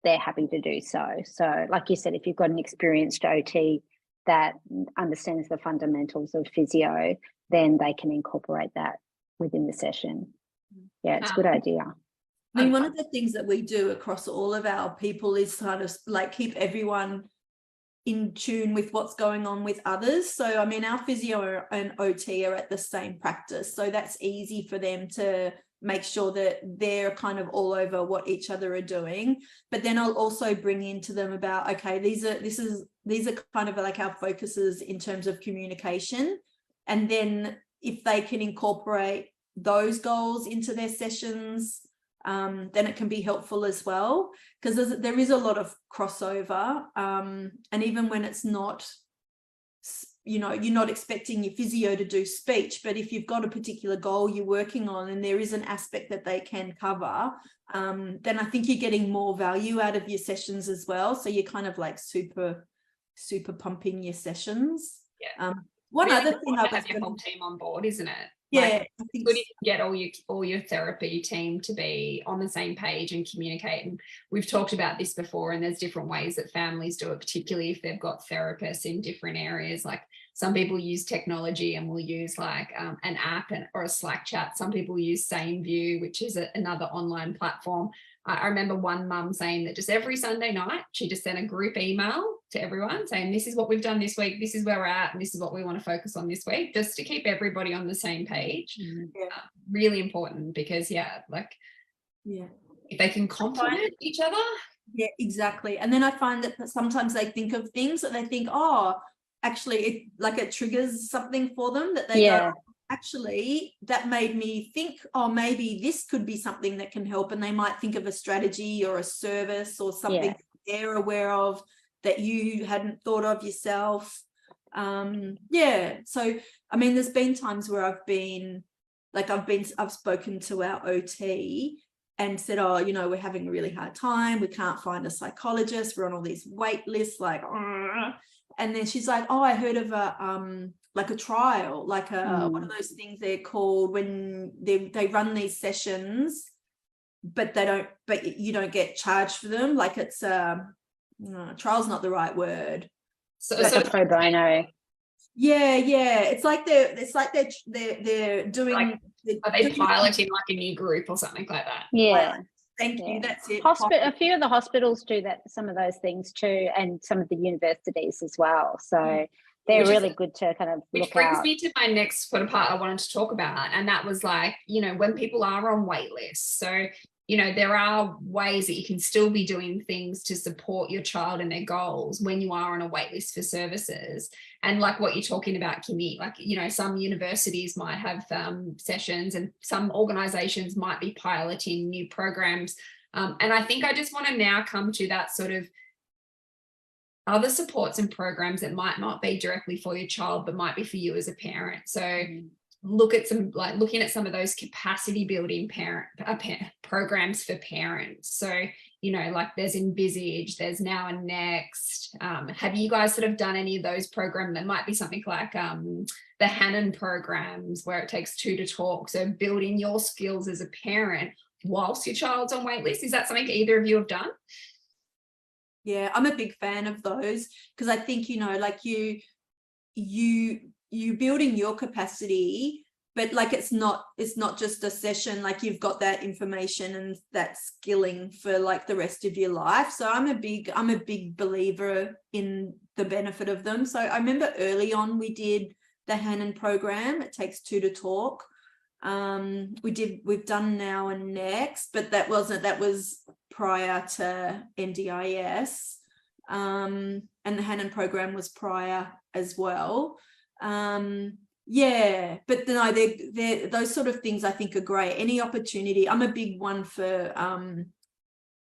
they're happy to do so. So like you said, if you've got an experienced OT that understands the fundamentals of physio, then they can incorporate that within the session. Yeah, it's a good idea. I mean, one of the things that we do across all of our people is sort of like keep everyone in tune with what's going on with others. So, I mean, our physio and OT are at the same practice, so that's easy for them to make sure that they're kind of all over what each other are doing. But then I'll also bring into them about, okay, these are kind of like our focuses in terms of communication. And then if they can incorporate those goals into their sessions, then it can be helpful as well, because there is a lot of crossover. And even when it's not, you know, you're not expecting your physio to do speech, but if you've got a particular goal you're working on and there is an aspect that they can cover, then I think you're getting more value out of your sessions as well. So you're kind of like super pumping your sessions. One really other thing, I have your whole team on board, isn't it? Yeah, like, I think good if you get all your therapy team to be on the same page and communicate. And we've talked about this before, and there's different ways that families do it, particularly if they've got therapists in different areas. Like Some people use technology and will use like an app or a Slack chat. Some people use SameView, which is another online platform. I remember one mum saying that just every Sunday night, she just sent a group email to everyone saying, this is what we've done this week, this is where we're at, and this is what we want to focus on this week, just to keep everybody on the same page. Really important, because if they can complement each other. Yeah, exactly. And then I find that sometimes they think of things that they think, oh, actually it triggers something for them, that they go, actually, that made me think, oh, maybe this could be something that can help. And they might think of a strategy or a service or something they're aware of that you hadn't thought of yourself. So, I mean, there's been times where I've spoken to our OT and said, oh, we're having a really hard time. We can't find a psychologist. We're on all these wait lists, and then she's like, oh, I heard of a trial, one of those things they're called when they run these sessions, but you don't get charged for them. Like it's trial's not the right word. So pro bono. Yeah. It's like they're doing. Are they piloting like a new group or something like that? Yeah. Thank you. That's it. A few of the hospitals do that, some of those things too, and some of the universities as well. So they're really good to kind of look out. Which brings me to my next part I wanted to talk about, and that was when people are on wait lists. So there are ways that you can still be doing things to support your child and their goals when you are on a wait list for services. And like what you're talking about, Kymie, some universities might have sessions, and some organizations might be piloting new programs. And I think I just want to now come to that sort of other supports and programs that might not be directly for your child, but might be for you as a parent. So looking at some of those capacity building programs for parents. So, there's Envisage, there's Now and Next. Have you guys sort of done any of those programs? That might be something like the Hannon programs, where it takes two to talk. So building your skills as a parent whilst your child's on wait list. Is that something either of you have done? Yeah, I'm a big fan of those, because I think, you building your capacity, but it's not just a session, you've got that information and that skilling for the rest of your life. So I'm a big believer in the benefit of them. So I remember early on we did the Hannon program, It Takes Two to Talk. We've done Now and Next, but that was prior to NDIS, and the Hannon program was prior as well. But no, they're those sort of things I think are great. Any opportunity, I'm a big one for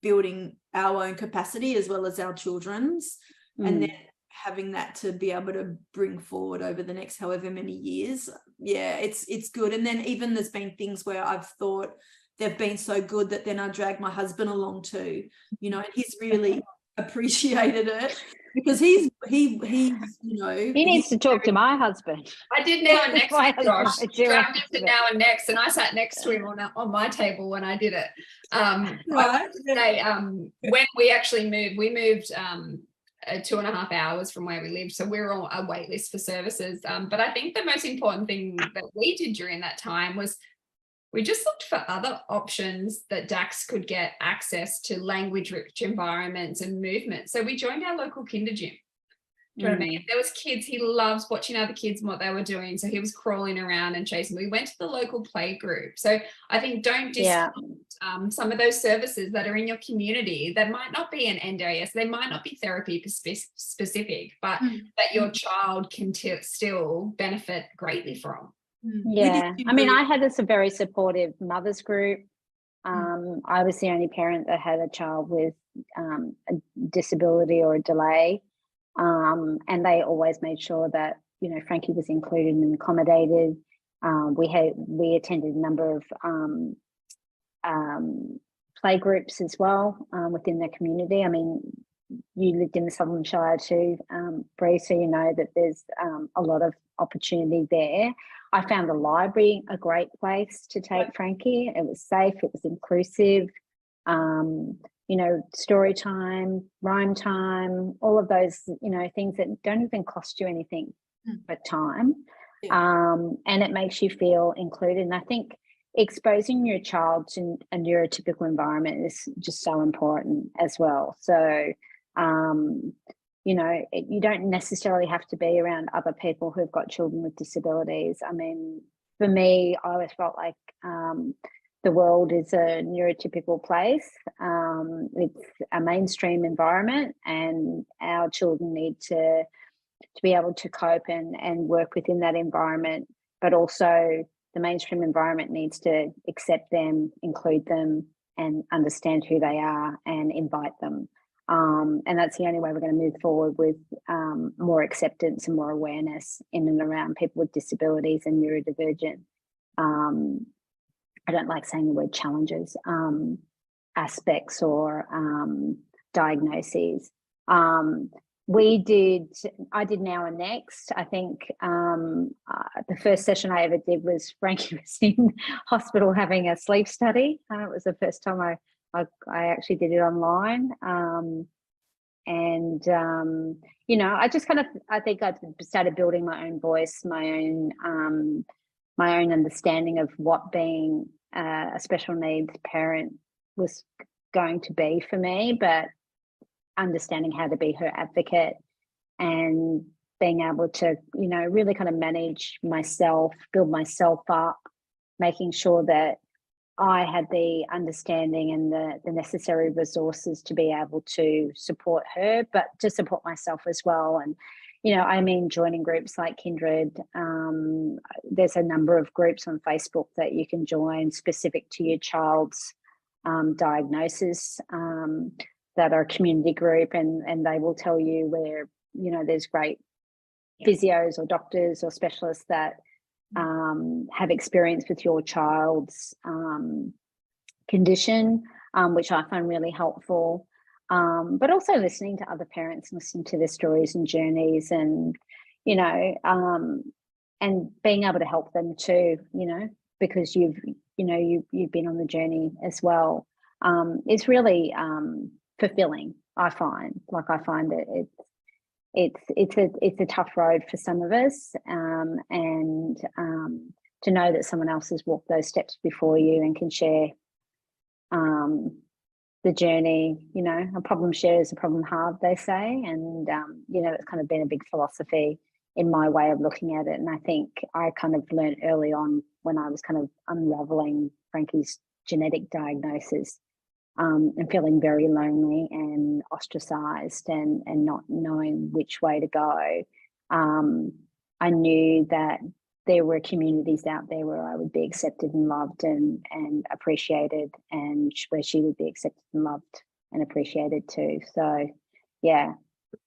building our own capacity as well as our children's, and then having that to be able to bring forward over the next however many years. It's good. And then even there's been things where I've thought they've been so good that then I drag my husband along too, and he's really appreciated it, because he needs to talk to my husband. I did Now and Next with Josh. Dragged him to Now and Next, and I sat next to him on my table when I did it. When we actually moved, we moved 2.5 hours from where we lived, so we were on a wait list for services. But I think the most important thing that we did during that time was we just looked for other options that Dax could get access to language-rich environments and movement. So we joined our local kinder gym. Do you know what I mean? There was kids. He loves watching other kids and what they were doing. So he was crawling around and chasing. We went to the local play group. So I think don't discount some of those services that are in your community that might not be an NDIS. They might not be therapy specific, but that your child can still benefit greatly from. Yeah, I mean, I had a very supportive mothers group. I was the only parent that had a child with a disability or a delay, and they always made sure that Frankie was included and accommodated. We attended a number of play groups as well within the community. I mean, you lived in the Southern Shire too, Bree, so you know that there's a lot of opportunity there. I found the library a great place to take Frankie. It was safe, it was inclusive, story time, rhyme time, all of those, things that don't even cost you anything. time. And it makes you feel included. And I think exposing your child to a neurotypical environment is just so important as well. So, you know, you don't necessarily have to be around other people who've got children with disabilities. I mean, for me, I always felt like the world is a neurotypical place. It's a mainstream environment, and our children need to be able to cope and work within that environment, but also the mainstream environment needs to accept them, include them, and understand who they are and invite them. And that's the only way we're going to move forward with more acceptance and more awareness in and around people with disabilities and neurodivergent. I don't like saying the word challenges, aspects or diagnoses. I did Now and Next. I think the first session I ever did was Frankie was in hospital having a sleep study. It was the first time I actually did it online. You know, I just I think I started building my own voice, my own understanding of what being a special needs parent was going to be for me, but understanding how to be her advocate and being able to, you know, really kind of manage myself, build myself up, making sure that I had the understanding and the necessary resources to be able to support her, but to support myself as well. And, you know, I mean, joining groups like Kindred, there's a number of groups on Facebook that you can join specific to your child's diagnosis, that are a community group, and they will tell you where, you know, there's great physios or doctors or specialists that have experience with your child's condition, which I find really helpful. But also listening to other parents, listening to their stories and journeys, and, you know, and being able to help them too, you know, because you've been on the journey as well. It's really fulfilling. I find that it's a tough road for some of us, and to know that someone else has walked those steps before you and can share the journey. You know, a problem shared is a problem halved, they say, and you know, it's kind of been a big philosophy in my way of looking at it. And I think I kind of learned early on when I was kind of unraveling Frankie's genetic diagnosis, and feeling very lonely and ostracized and not knowing which way to go. I knew that there were communities out there where I would be accepted and loved and appreciated, and where she would be accepted and loved and appreciated too. So, yeah,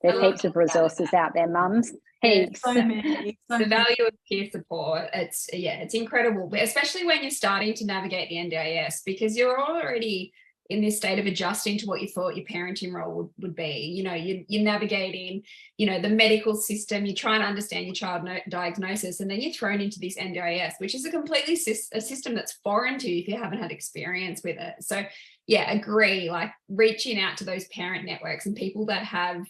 there's heaps of resources out there, mums. Heaps. So many. The value of peer support, it's incredible, especially when you're starting to navigate the NDIS, because you're already in this state of adjusting to what you thought your parenting role would be. You know, you're navigating, you know, the medical system, you're trying to understand your child diagnosis, and then you're thrown into this NDIS, which is a system that's foreign to you if you haven't had experience with it. So yeah, agree, like reaching out to those parent networks and people that have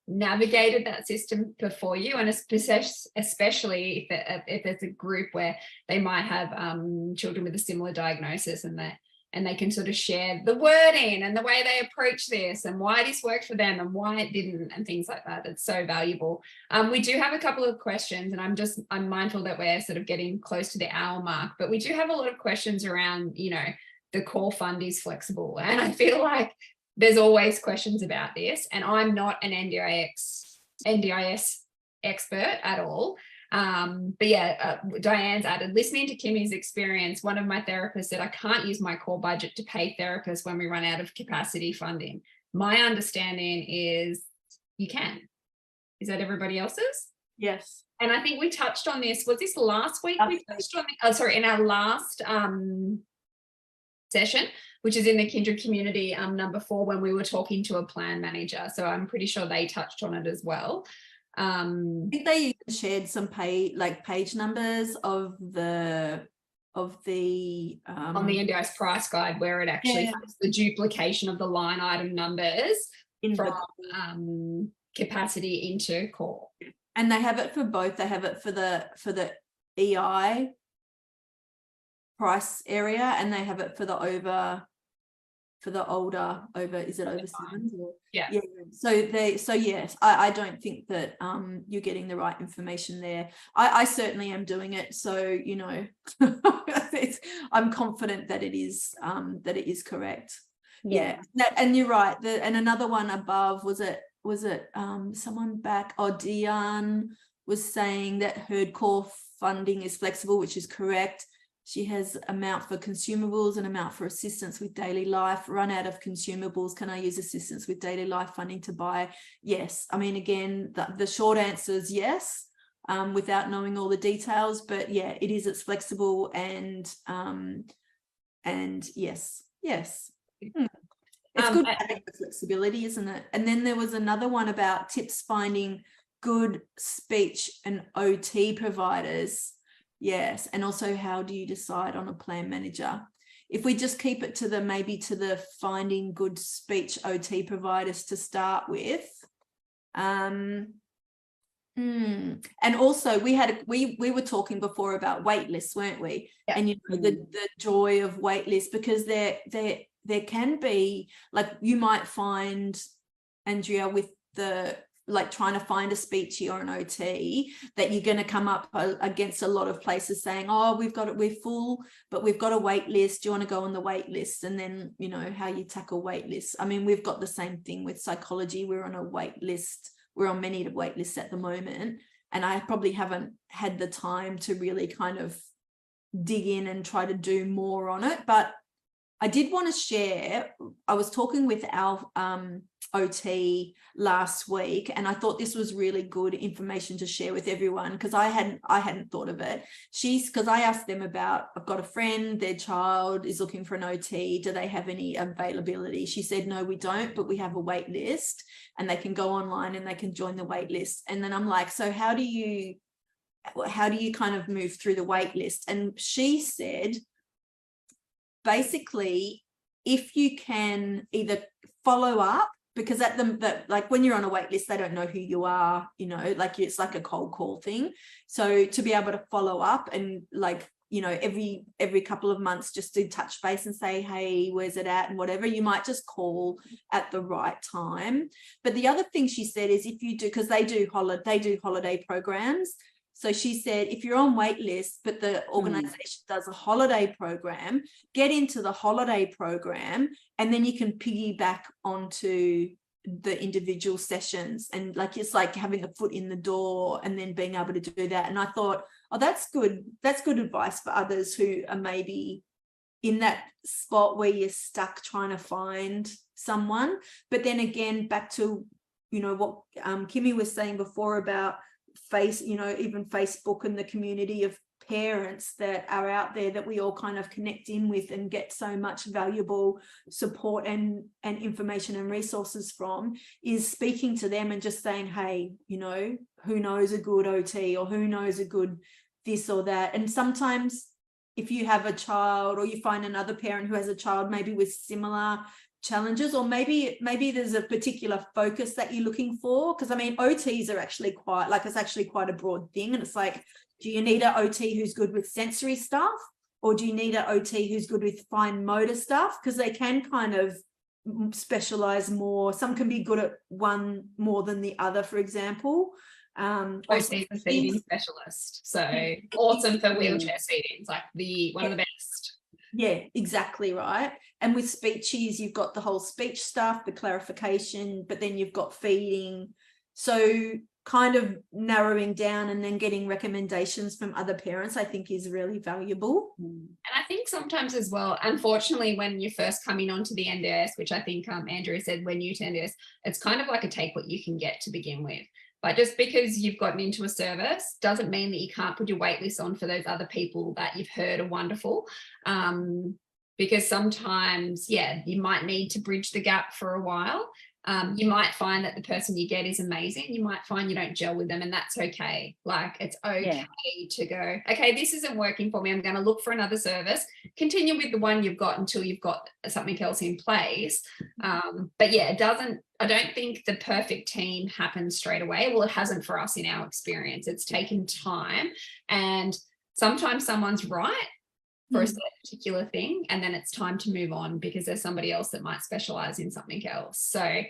navigated that system before you, and especially if it's a group where they might have children with a similar diagnosis, and they can sort of share the wording and the way they approach this and why this worked for them and why it didn't and things like that. It's so valuable. We do have a couple of questions, and I'm mindful that we're sort of getting close to the hour mark, but we do have a lot of questions around, you know, the core fund is flexible. And I feel like there's always questions about this, and I'm not an NDIS expert at all. But yeah, Diane's added, listening to Kymie's experience, one of my therapists said, I can't use my core budget to pay therapists when we run out of capacity funding. My understanding is you can. Is that everybody else's? Yes. And I think we touched on this. Was this last week? We touched on in our last session, which is in the Kindred community, number 4, when we were talking to a plan manager. So I'm pretty sure they touched on it as well. I think they even shared some page numbers of the on the NDIS price guide, where it actually has the duplication of the line item numbers from capacity into core. And they have it for both. They have it for the EI price area, and they have it for the older over, is it over 7s or Yeah. So yes, I don't think that you're getting the right information there. I certainly am doing it, so you know, I'm confident that it is correct. And you're right. And another one above, was it someone back, Diane was saying that herd core funding is flexible, which is correct. She has amount for consumables and amount for assistance with daily life. Run out of consumables, can I use assistance with daily life funding to buy? Yes. I mean, again, the short answer is yes, without knowing all the details, but yeah, it's flexible, and yes. It's good having the flexibility, isn't it? And then there was another one about tips finding good speech and OT providers. Yes. And also, how do you decide on a plan manager? If we just keep it to the finding good speech OT providers to start with. And also we were talking before about wait lists, weren't we? Yeah. And you know, the joy of wait lists, because there can be, like, you might find, Andrea, with the trying to find a speechy or an OT, that you're going to come up against a lot of places saying, oh, we're full, but we've got a wait list. Do you want to go on the wait list? And then, you know, how you tackle wait lists. I mean, we've got the same thing with psychology. We're on a wait list. We're on many wait lists at the moment. And I probably haven't had the time to really kind of dig in and try to do more on it. But I did want to share, I was talking with our OT last week, and I thought this was really good information to share with everyone, because I hadn't thought of it. Because I asked them about, I've got a friend, their child is looking for an OT. Do they have any availability? She said, no, we don't, but we have a wait list, and they can go online and they can join the wait list. And then I'm like, so how do you kind of move through the wait list? And she said, basically, if you can either follow up, because like when you're on a wait list, they don't know who you are, you know, like it's like a cold call thing. So to be able to follow up and, like, you know, every couple of months, just to touch base and say, hey, where's it at, and whatever, you might just call at the right time. But the other thing she said is, if you do, because they do holiday programs. So she said, if you're on wait list, but the organization does a holiday program, get into the holiday program, and then you can piggyback onto the individual sessions. And like, it's like having a foot in the door and then being able to do that. And I thought, oh, that's good. That's good advice for others who are maybe in that spot where you're stuck trying to find someone. But then again, back to, you know, what Kymie was saying before about even Facebook and the community of parents that are out there that we all kind of connect in with and get so much valuable support and information and resources from, is speaking to them and just saying, hey, you know, who knows a good OT, or who knows a good this or that. And sometimes if you have a child, or you find another parent who has a child maybe with similar challenges, or maybe there's a particular focus that you're looking for, because I mean, OTs are actually it's actually quite a broad thing. And it's like, do you need an OT who's good with sensory stuff, or do you need an OT who's good with fine motor stuff? Because they can kind of specialize more. Some can be good at one more than the other, for example. OT is a seating specialist, so awesome for wheelchair seatings, like one of the best. Yeah, exactly right. And with speechies, you've got the whole speech stuff, the clarification, but then you've got feeding. So kind of narrowing down and then getting recommendations from other parents, I think, is really valuable. And I think sometimes as well, unfortunately, when you're first coming onto the NDIS, which I think Andrea said, we're new to NDIS, it's kind of like a take what you can get to begin with. But just because you've gotten into a service doesn't mean that you can't put your wait list on for those other people that you've heard are wonderful. Because sometimes, you might need to bridge the gap for a while. You might find that the person you get is amazing. You might find you don't gel with them, and that's okay. Like, it's okay to go, okay, this isn't working for me. I'm going to look for another service. Continue with the one you've got until you've got something else in place. But yeah, I don't think the perfect team happens straight away. Well, it hasn't for us in our experience. It's taken time, and sometimes someone's right for a particular thing, and then it's time to move on because there's somebody else that might specialize in something else. So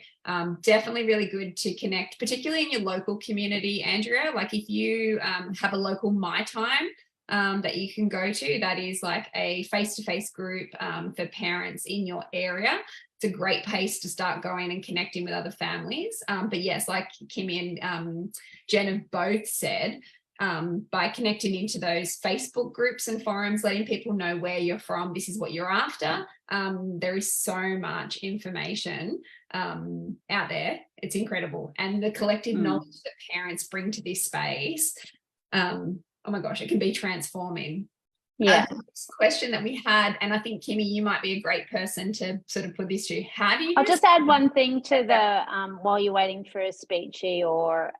definitely really good to connect, particularly in your local community, Andrea. Like, if you have a local My Time that you can go to, that is like a face-to-face group for parents in your area. It's a great place to start going and connecting with other families. But yes, like Kymie and Jen have both said, by connecting into those Facebook groups and forums, letting people know where you're from, this is what you're after. There is so much information out there. It's incredible. And the collective knowledge that parents bring to this space, oh my gosh, it can be transforming. Yeah. Question that we had, and I think, Kymie, you might be a great person to sort of put this to. How do you I'll just add one thing to the while you're waiting for a speechy or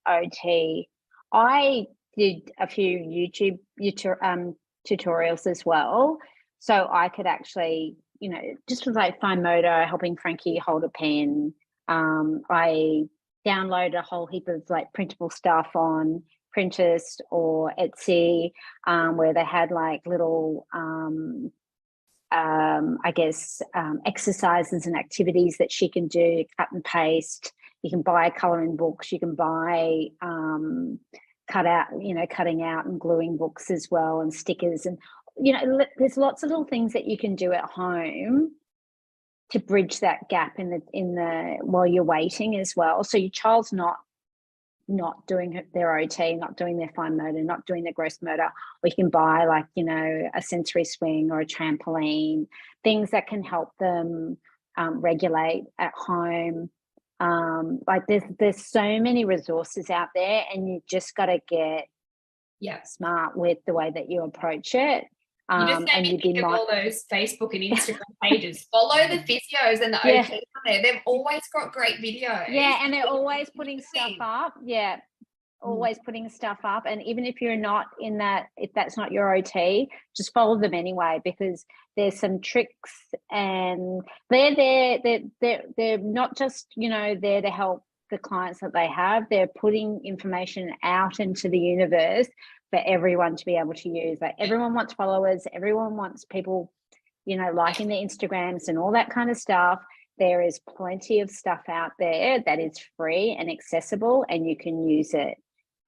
OT. I did a few YouTube tutorials as well, so I could actually, just with like fine motor, helping Frankie hold a pen. I downloaded a whole heap of like printable stuff on Pinterest or Etsy, where they had like little exercises and activities that she can do, cut and paste. You can buy colouring books. You can buy cutting out and gluing books as well, and stickers. And, there's lots of little things that you can do at home to bridge that gap in the while you're waiting as well. So your child's not doing their OT, not doing their fine motor, not doing their gross motor. Or you can buy like, a sensory swing or a trampoline, things that can help them regulate at home. Like there's so many resources out there, and you just got to get smart with the way that you approach it. You just made me think of all those Facebook and Instagram pages. Follow the physios and the OTs on there. They've always got great videos. Yeah, and they're always putting stuff up. Yeah, always putting stuff up. And even if you're not in that, if that's not your OT, just follow them anyway, because there's some tricks, and they're there. They're not just, there to help the clients that they have. They're putting information out into the universe for everyone to be able to use. Like, everyone wants followers, everyone wants people, liking their Instagrams and all that kind of stuff. There is plenty of stuff out there that is free and accessible, and you can use it.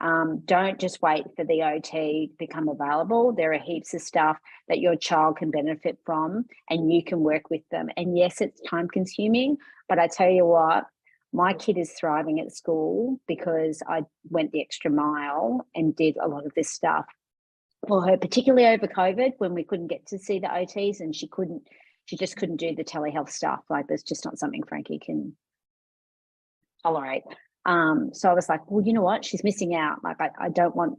Don't just wait for the OT to become available. There are heaps of stuff that your child can benefit from, and you can work with them. And yes, it's time consuming, but I tell you what, my kid is thriving at school because I went the extra mile and did a lot of this stuff for her, particularly over COVID when we couldn't get to see the OTs, and she just couldn't do the telehealth stuff. Like, there's just not something Frankie can tolerate. So I was like, well, you know what? She's missing out. Like, I don't want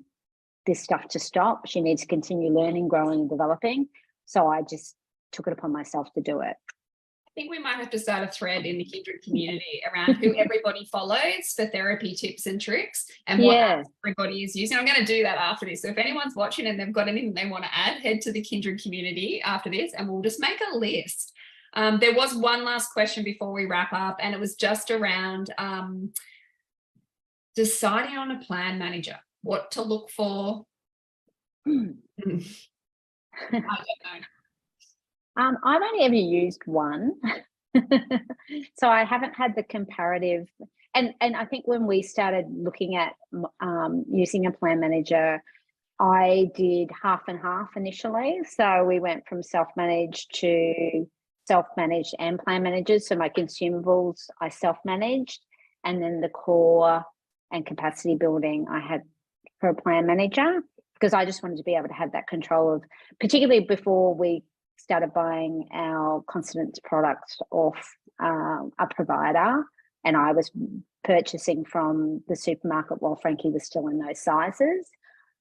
this stuff to stop. She needs to continue learning, growing, and developing. So I just took it upon myself to do it. I think we might have to start a thread in the Kindred community around who everybody follows for therapy tips and tricks, and what everybody is using. I'm going to do that after this. So if anyone's watching and they've got anything they want to add, head to the Kindred community after this, and we'll just make a list. There was one last question before we wrap up, and it was just around deciding on a plan manager, what to look for. I don't know. I've only ever used one, so I haven't had the comparative. And I think when we started looking at using a plan manager, I did half and half initially. So we went from self-managed to self-managed and plan managers. So my consumables I self-managed, and then the core and capacity building I had for a plan manager, because I just wanted to be able to have that control of, particularly before we started buying our consonants products off a provider, and I was purchasing from the supermarket while Frankie was still in those sizes.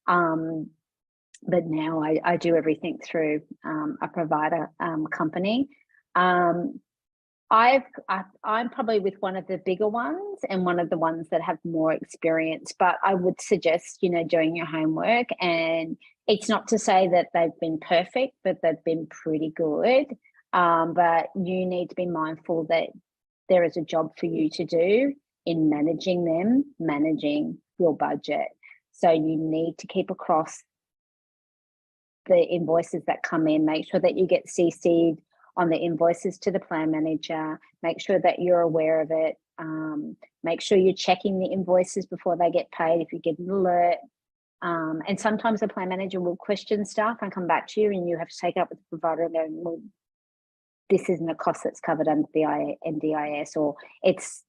But now I do everything through a provider company. I I'm probably with one of the bigger ones and one of the ones that have more experience, but I would suggest, doing your homework. And it's not to say that they've been perfect, but they've been pretty good. But you need to be mindful that there is a job for you to do in managing your budget. So you need to keep across the invoices that come in, make sure that you get CC'd on the invoices to the plan manager, make sure that you're aware of it, make sure you're checking the invoices before they get paid if you get an alert. And sometimes the plan manager will question stuff and come back to you, and you have to take it up with the provider and go, well, this isn't a cost that's covered under the NDIS, or it's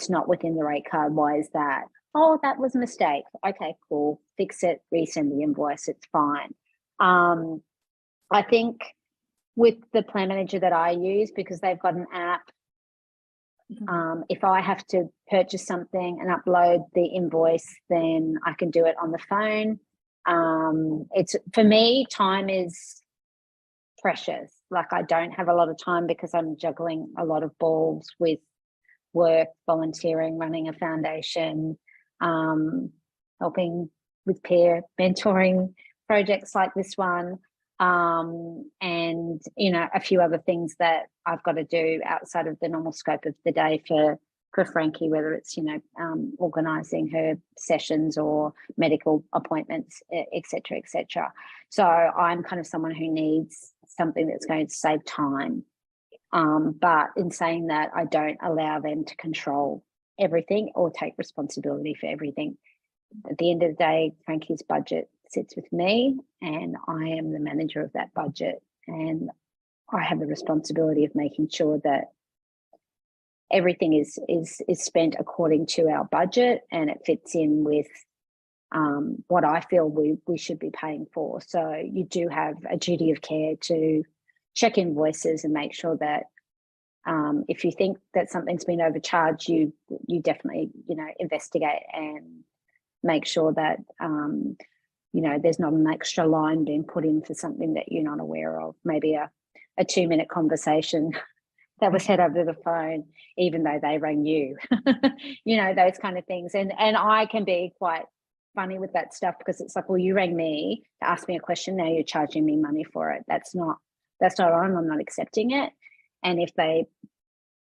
not within the rate card. Why is that? Oh, that was a mistake. Okay, cool. Fix it, resend the invoice. It's fine. I think with the plan manager that I use, because they've got an app, if I have to purchase something and upload the invoice, then I can do it on the phone. It's, for me, time is precious. Like, I don't have a lot of time because I'm juggling a lot of balls with work, volunteering, running a foundation, helping with peer mentoring projects like this one, and a few other things that I've got to do outside of the normal scope of the day for Frankie, whether it's organising her sessions or medical appointments, etc., etc. So I'm kind of someone who needs something that's going to save time, but in saying that, I don't allow them to control everything or take responsibility for everything. At the end of the day, Frankie's budget sits with me, and I am the manager of that budget, and I have the responsibility of making sure that everything is spent according to our budget, and it fits in with what I feel we should be paying for. So you do have a duty of care to check invoices and make sure that if you think that something's been overcharged, you definitely investigate and make sure that there's not an extra line being put in for something that you're not aware of. Maybe a 2-minute conversation that was had over the phone, even though they rang you, those kind of things. And I can be quite funny with that stuff, because it's like, well, you rang me to ask me a question, now you're charging me money for it. That's not on. I'm not accepting it. And if they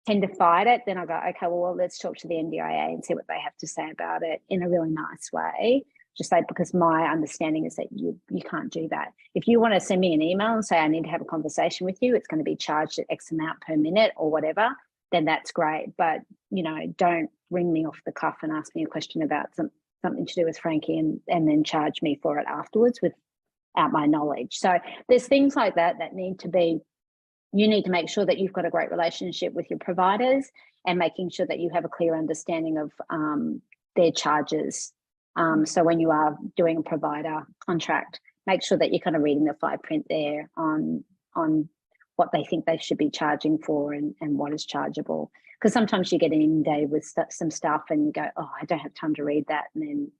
tend to fight it, then I go, okay, well, let's talk to the NDIA and see what they have to say about it in a really nice way. Just say, because my understanding is that you can't do that. If you want to send me an email and say I need to have a conversation with you, it's going to be charged at X amount per minute or whatever, then that's great. But, don't ring me off the cuff and ask me a question about something to do with Frankie and then charge me for it afterwards without my knowledge. So there's things like that need to be, you need to make sure that you've got a great relationship with your providers, and making sure that you have a clear understanding of their charges. So when you are doing a provider contract, make sure that you're kind of reading the fine print there on what they think they should be charging for and what is chargeable. Because sometimes you get inundated with some stuff and you go, oh, I don't have time to read that. And then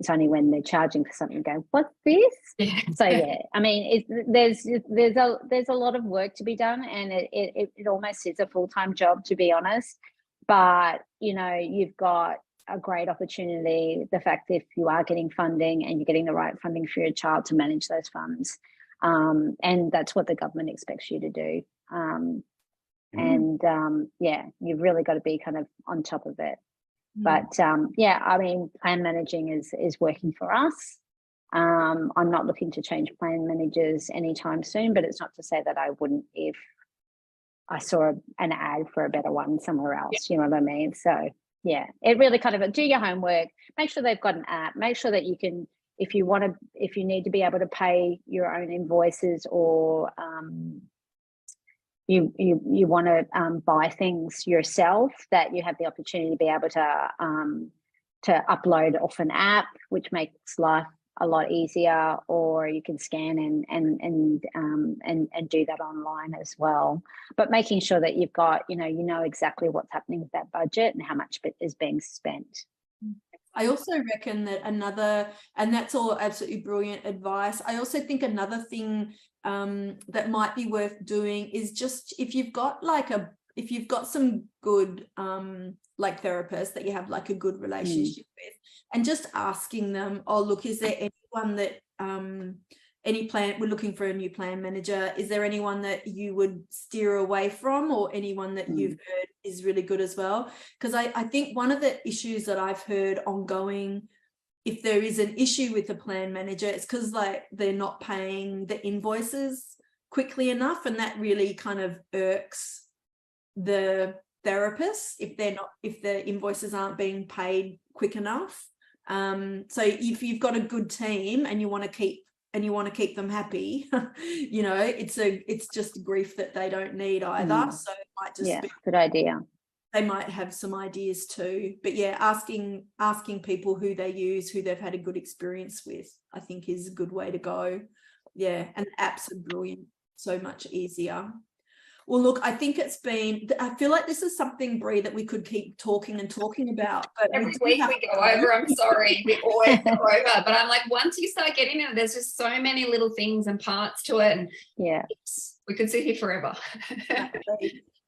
it's only when they're charging for something you go, what's this? Yeah. So yeah, I mean, there's a lot of work to be done, and it almost is a full-time job, to be honest. But you've got a great opportunity, the fact that if you are getting funding and you're getting the right funding for your child, to manage those funds, and that's what the government expects you to do. You've really got to be kind of on top of it. But I mean, plan managing is working for us. I'm not looking to change plan managers anytime soon, but it's not to say that I wouldn't if I saw an ad for a better one somewhere else. You know what I mean? So yeah, it really kind of, do your homework, make sure they've got an app, make sure that you can, if you need to be able to pay your own invoices, or you want to buy things yourself, that you have the opportunity to be able to upload off an app, which makes life a lot easier, or you can scan and do that online as well. But making sure that you've got, you know exactly what's happening with that budget and how much is being spent. I also reckon that and that's all absolutely brilliant advice. I also think another thing that might be worth doing is just, if you've got like if you've got some good like therapists that you have like a good relationship with, and just asking them, oh look, is there anyone that we're looking for a new plan manager, is there anyone that you would steer away from, or anyone that you've heard is really good as well? Because I think one of the issues that I've heard ongoing, if there is an issue with the plan manager, it's because like they're not paying the invoices quickly enough, and that really kind of irks the therapists if the invoices aren't being paid quick enough. So if you've got a good team and you want to keep them happy, you know, it's just grief that they don't need either. So it might just be good idea. They might have some ideas too, but yeah, asking people who they use, who they've had a good experience with, I think is a good way to go. Yeah, and apps are brilliant, so much easier. Well, look, I think I feel like this is something, Bree, that we could keep talking about. But every week we go over, I'm sorry, we always go over. But I'm like, once you start getting it, there's just so many little things and parts to it. And we could sit here forever.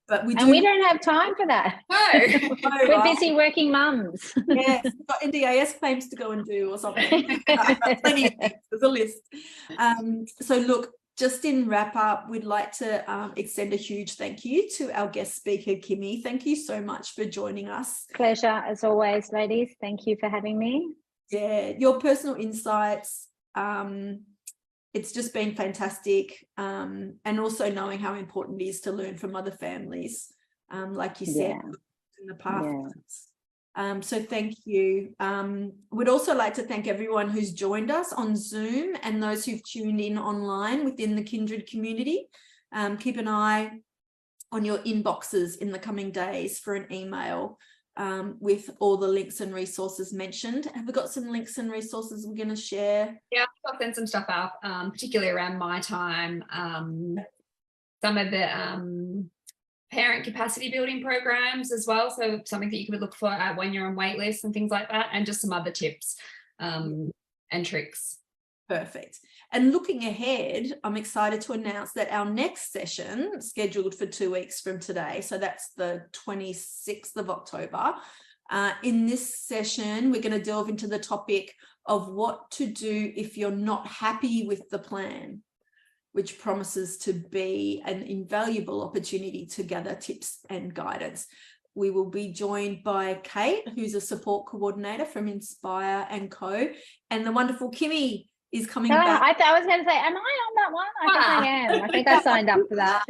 But we don't have time for that. No. We're busy working mums. Yes, we've got NDIS claims to go and do or something. Plenty of things. There's a list. So look, just in wrap up, we'd like to extend a huge thank you to our guest speaker, Kymie. Thank you so much for joining us. Pleasure as always, ladies. Thank you for having me. Yeah, your personal insights, it's just been fantastic. And also knowing how important it is to learn from other families, like you said, in the past. So thank you. We'd also like to thank everyone who's joined us on Zoom and those who've tuned in online within the Kindred community. Keep an eye on your inboxes in the coming days for an email with all the links and resources mentioned. Have we got some links and resources we're going to share? Yeah, I'll send some stuff out, particularly around my time. Some of the parent capacity building programs as well, so something that you could look for when you're on wait lists and things like that, and just some other tips and tricks. Perfect. And looking ahead, I'm excited to announce that our next session, scheduled for 2 weeks from today, so that's the 26th of October, in this session we're going to delve into the topic of what to do if you're not happy with the plan, which promises to be an invaluable opportunity to gather tips and guidance. We will be joined by Kate, who's a support coordinator from Inspire & Co. And the wonderful Kymie is coming back. I was going to say, am I on that one? I think I am. I think I signed up for that.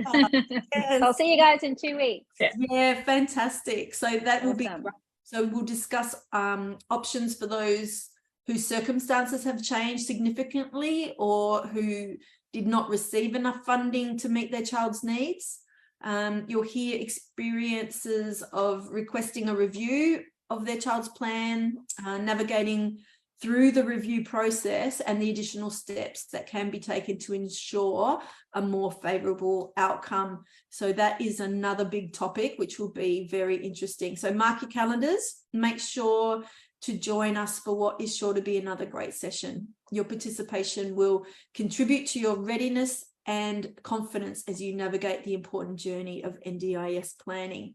Yes. I'll see you guys in 2 weeks. Yeah, fantastic. So that will be great. So we'll discuss options for those whose circumstances have changed significantly or who did not receive enough funding to meet their child's needs. You'll hear experiences of requesting a review of their child's plan, navigating through the review process and the additional steps that can be taken to ensure a more favourable outcome. So that is another big topic, which will be very interesting. So mark your calendars, make sure to join us for what is sure to be another great session. Your participation will contribute to your readiness and confidence as you navigate the important journey of NDIS planning.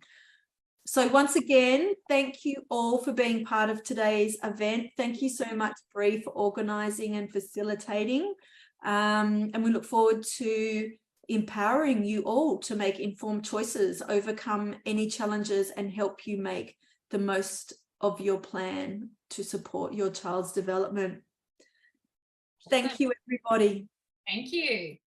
So once again, thank you all for being part of today's event. Thank you so much, Bree, for organising and facilitating. And we look forward to empowering you all to make informed choices, overcome any challenges, and help you make the most of your plan to support your child's development. Thank you, everybody. Thank you.